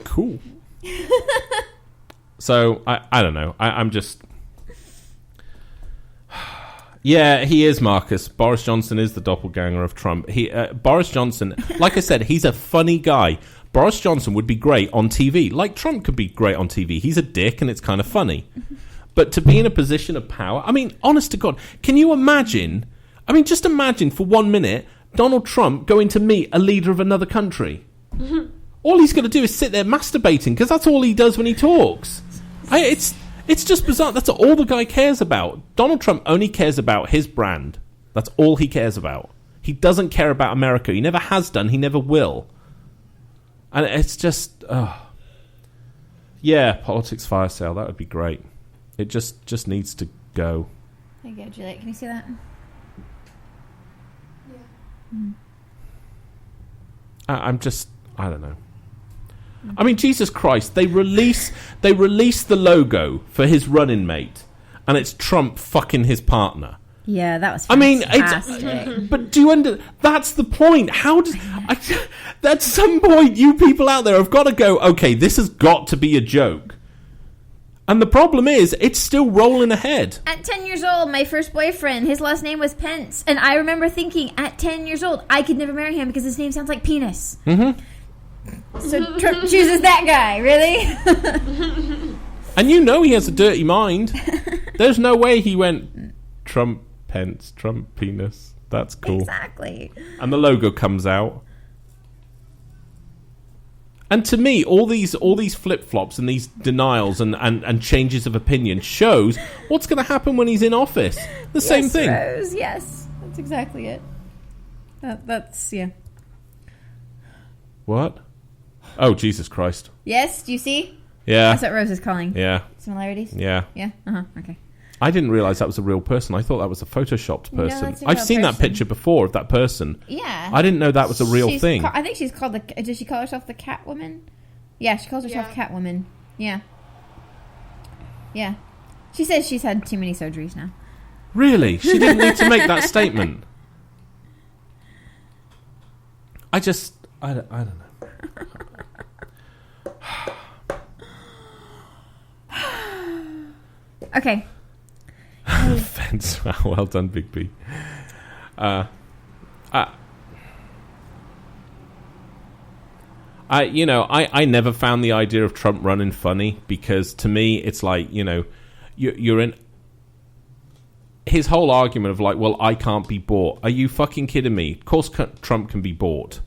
Cool. So, I don't know. I'm just... Yeah, he is, Marcus. Boris Johnson is the doppelganger of Trump. Boris Johnson, like I said, he's a funny guy. Boris Johnson would be great on TV. Like Trump could be great on TV. He's a dick and it's kind of funny. But to be in a position of power... I mean, honest to God, can you imagine... I mean, just imagine for 1 minute Donald Trump going to meet a leader of another country. All he's going to do is sit there masturbating, because that's all he does when he talks. It's just bizarre. That's all the guy cares about. Donald Trump only cares about his brand. That's all he cares about. He doesn't care about America. He never has done. He never will. And it's just... Yeah, politics fire sale. That would be great. It just needs to go. There you go, Juliet. Can you see that? Yeah. Mm. I'm just... I don't know. I mean, Jesus Christ, they release the logo for his running mate, and it's Trump fucking his partner. Yeah, that was fantastic. I mean, but do you that's the point. At some point, you people out there have got to go, okay, this has got to be a joke. And the problem is, it's still rolling ahead. At 10 years old, my first boyfriend, his last name was Pence. And I remember thinking, at 10 years old, I could never marry him because his name sounds like penis. Mm-hmm. So Trump chooses that guy, really? And you know he has a dirty mind. There's no way he went Trump Pence, Trump penis. That's cool. Exactly. And the logo comes out. And to me, all these flip-flops and these denials and changes of opinion shows what's going to happen when he's in office. The same thing. Rose, yes. That's exactly it. That's, yeah. What? Oh, Jesus Christ. Yes, do you see? Yeah. That's what Rose is calling. Yeah. Similarities? Yeah. Yeah? Uh-huh, okay. I didn't realise that was a real person. I thought that was a photoshopped No, person. that's a I've real seen that person. picture before of that person. Yeah. I didn't know that was a real thing. I think she's called does she call herself the Catwoman? Yeah, she calls herself Catwoman. Yeah. Yeah. She says she's had too many surgeries now. Really? She didn't need to make that statement. I don't know. Okay. Fence. Well done, Big B. I never found the idea of Trump running funny because to me it's like, you're in his whole argument of like, well, I can't be bought. Are you fucking kidding me? Of course Trump can be bought.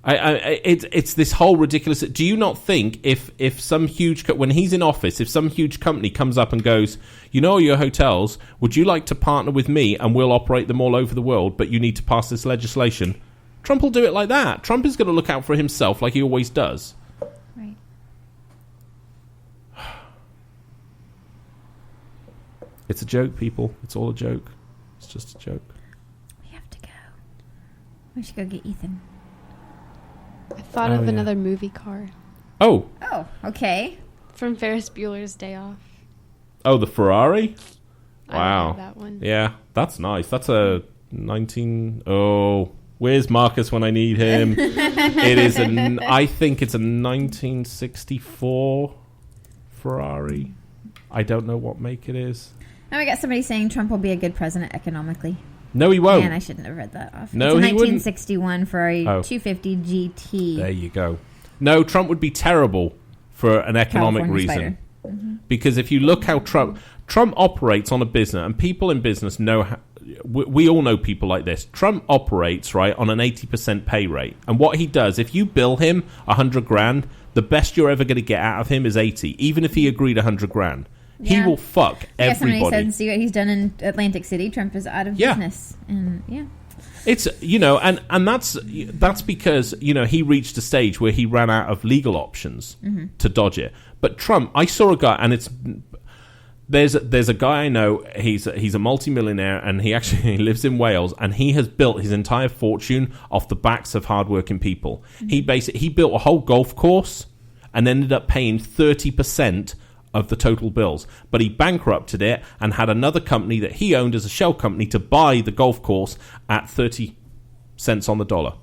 It's this whole ridiculous. Do you not think if some huge when he's in office, if some huge company comes up and goes, your hotels, would you like to partner with me and we'll operate them all over the world, but you need to pass this legislation? Trump will do it like that. Trump is going to look out for himself like he always does. Right. It's a joke, people. It's all a joke. It's just a joke. We have to go. We should go get Ethan. I thought of another movie car Oh, Okay. from Ferris Bueller's Day Off. the Ferrari? I Wow. love that one. Yeah, that's nice. That's a 19... Oh, where's Marcus when I need him? It is I think it's a 1964 Ferrari. I don't know what make it is. Now we got somebody saying Trump will be a good president economically. No, he won't. Man, I shouldn't have read that off. No, it's a he wouldn't. 1961 Ferrari 250 GT. There you go. No, Trump would be terrible for an economic California reason. Spider. Because if you look how Trump operates on a business, and people in business know how, we all know people like this. Trump operates right on an 80% pay rate, and what he does, if you bill him $100,000, the best you're ever going to get out of him is 80, even if he agreed $100,000. He will fuck everybody. Somebody said, see what he's done in Atlantic City. Trump is out of business, and it's and that's because he reached a stage where he ran out of legal options to dodge it. But Trump, I saw a guy, and there's a guy I know. He's a multimillionaire, and he actually lives in Wales, and he has built his entire fortune off the backs of hardworking people. He built a whole golf course and ended up paying 30% of the total bills, but he bankrupted it and had another company that he owned as a shell company to buy the golf course at 30 cents on the dollar,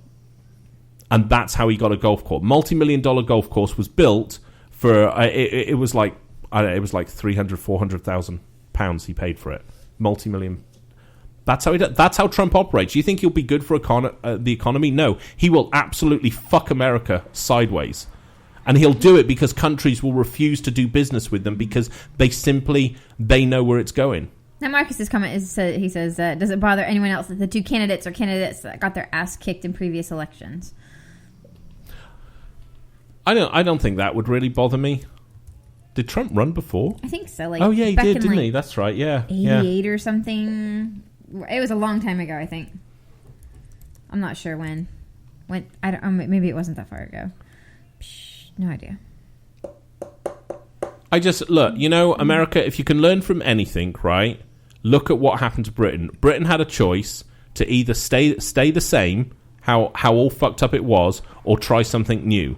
and that's how he got a golf course. Multi-million-dollar golf course was built for it was like £300,000-400,000 he paid for it. Multi-million. That's how Trump operates. You think he'll be good for the economy? No, he will absolutely fuck America sideways. And he'll do it because countries will refuse to do business with them because they know where it's going. Now Marcus's comment is he says, does it bother anyone else that the two candidates are candidates that got their ass kicked in previous elections? I don't think that would really bother me. Did Trump run before? I think so. Oh yeah, he did, didn't he? That's right. Yeah, 88 or something. It was a long time ago, I think. I'm not sure when. I don't. Maybe it wasn't that far ago. No idea. I just look, America, if you can learn from anything, right? Look at what happened to Britain. Britain had a choice to either stay the same, how all fucked up it was, or try something new.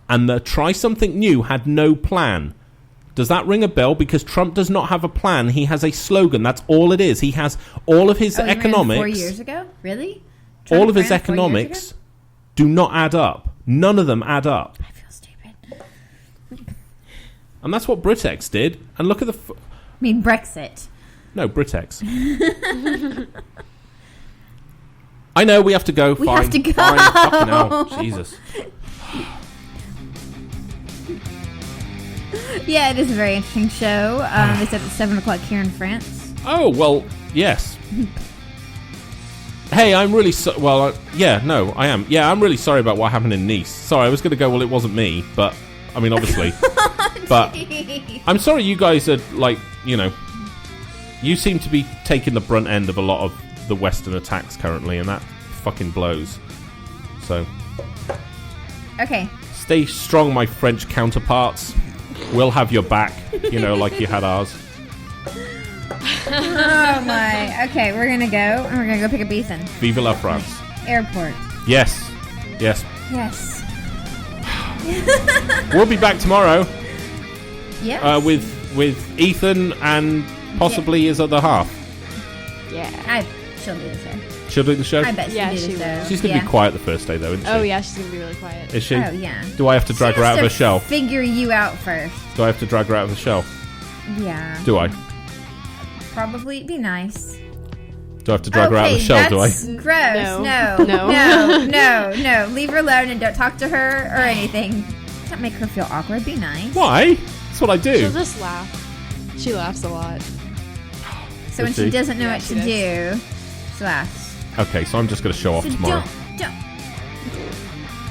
And the try something new had no plan. Does that ring a bell? Because Trump does not have a plan. He has a slogan. That's all it is. He has all of his economics. 4 years ago? Really? Trump all of his ran 4 years economics ago? do not add up. None of them add up. I feel stupid. And that's what Britex did. And look at the... I mean, Brexit. No, Britex. I know, we have to go. We Fine. have to go. Fine. Fucking hell. Jesus. Yeah, it is a very interesting show. They said it's 7 o'clock here in France. Oh, well, yes. Hey, I'm really I am. Yeah, I'm really sorry about what happened in Nice. Sorry, I was going to go, well, it wasn't me, but, I mean, obviously. But I'm sorry you guys are, like, you know, you seem to be taking the brunt end of a lot of the Western attacks currently, and that fucking blows. So, Okay. stay strong, my French counterparts. We'll have your back, you know, like you had ours. Oh my. Okay, we're gonna go. And we're gonna go pick up Ethan. Vive la France. Airport. Yes. Yes. Yes. We'll be back tomorrow Yes. with Ethan and possibly his other half. Yeah. She'll do the show. She'll do the show? I bet she'll Yeah, do she the show. will. She's going to be quiet the first day, though, isn't she? Oh, yeah, she's going to be really quiet. Is she? Oh, yeah. Do I have to drag She her has out of her to shell? Figure you out first. Do I have to drag her out of the shell? Yeah. Do I? Probably be nice. Do I have to drag her out of the shell, do I? That's gross. No. No. Leave her alone and don't talk to her or anything. Don't make her feel awkward. Be nice. Why? That's what I do. She'll just laugh. She laughs a lot. So when Does she she? doesn't know Yeah, what she to does. do, she laughs. Okay, so I'm just going to show off So tomorrow.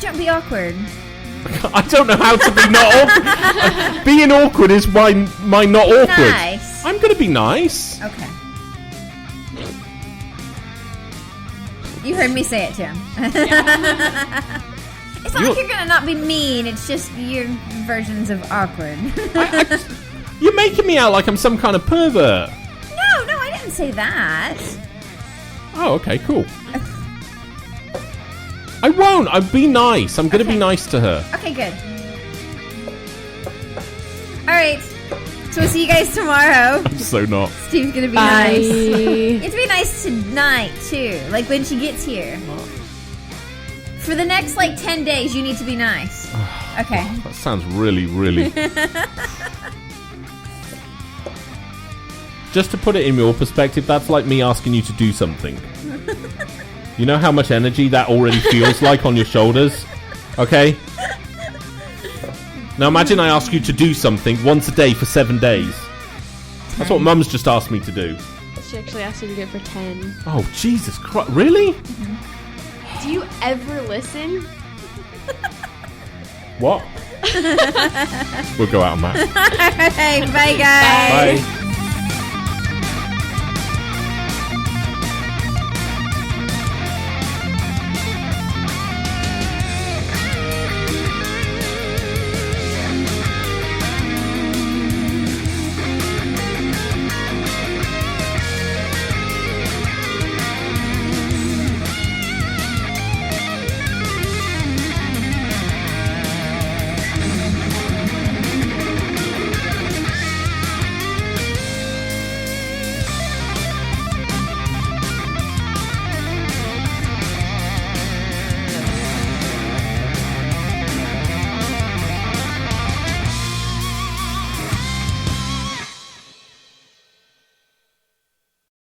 don't be awkward. I don't know how to be not awkward. Being awkward is my not awkward. Nice. I'm going to be nice. Okay. You heard me say it to him. It's not like you're gonna not be mean. It's just your versions of awkward. You're making me out like I'm some kind of pervert. No, I didn't say that. Oh, okay, cool. I won't. I'll be nice. I'm going to be nice to her. Okay, good. All right. So we'll see you guys tomorrow. I'm so not. Steve's gonna be Bye. nice. You have to be nice tonight too. Like when she gets here. For the next 10 days, you need to be nice. Okay. That sounds really, really... Just to put it in your perspective, that's like me asking you to do something. You know how much energy that already feels like on your shoulders? Okay? Now imagine I ask you to do something once a day for 7 days. That's what Mum's just asked me to do. She actually asked you to do it for 10. Oh, Jesus Christ. Really? Do you ever listen? What? We'll go out on that. All right. Bye, guys. Bye.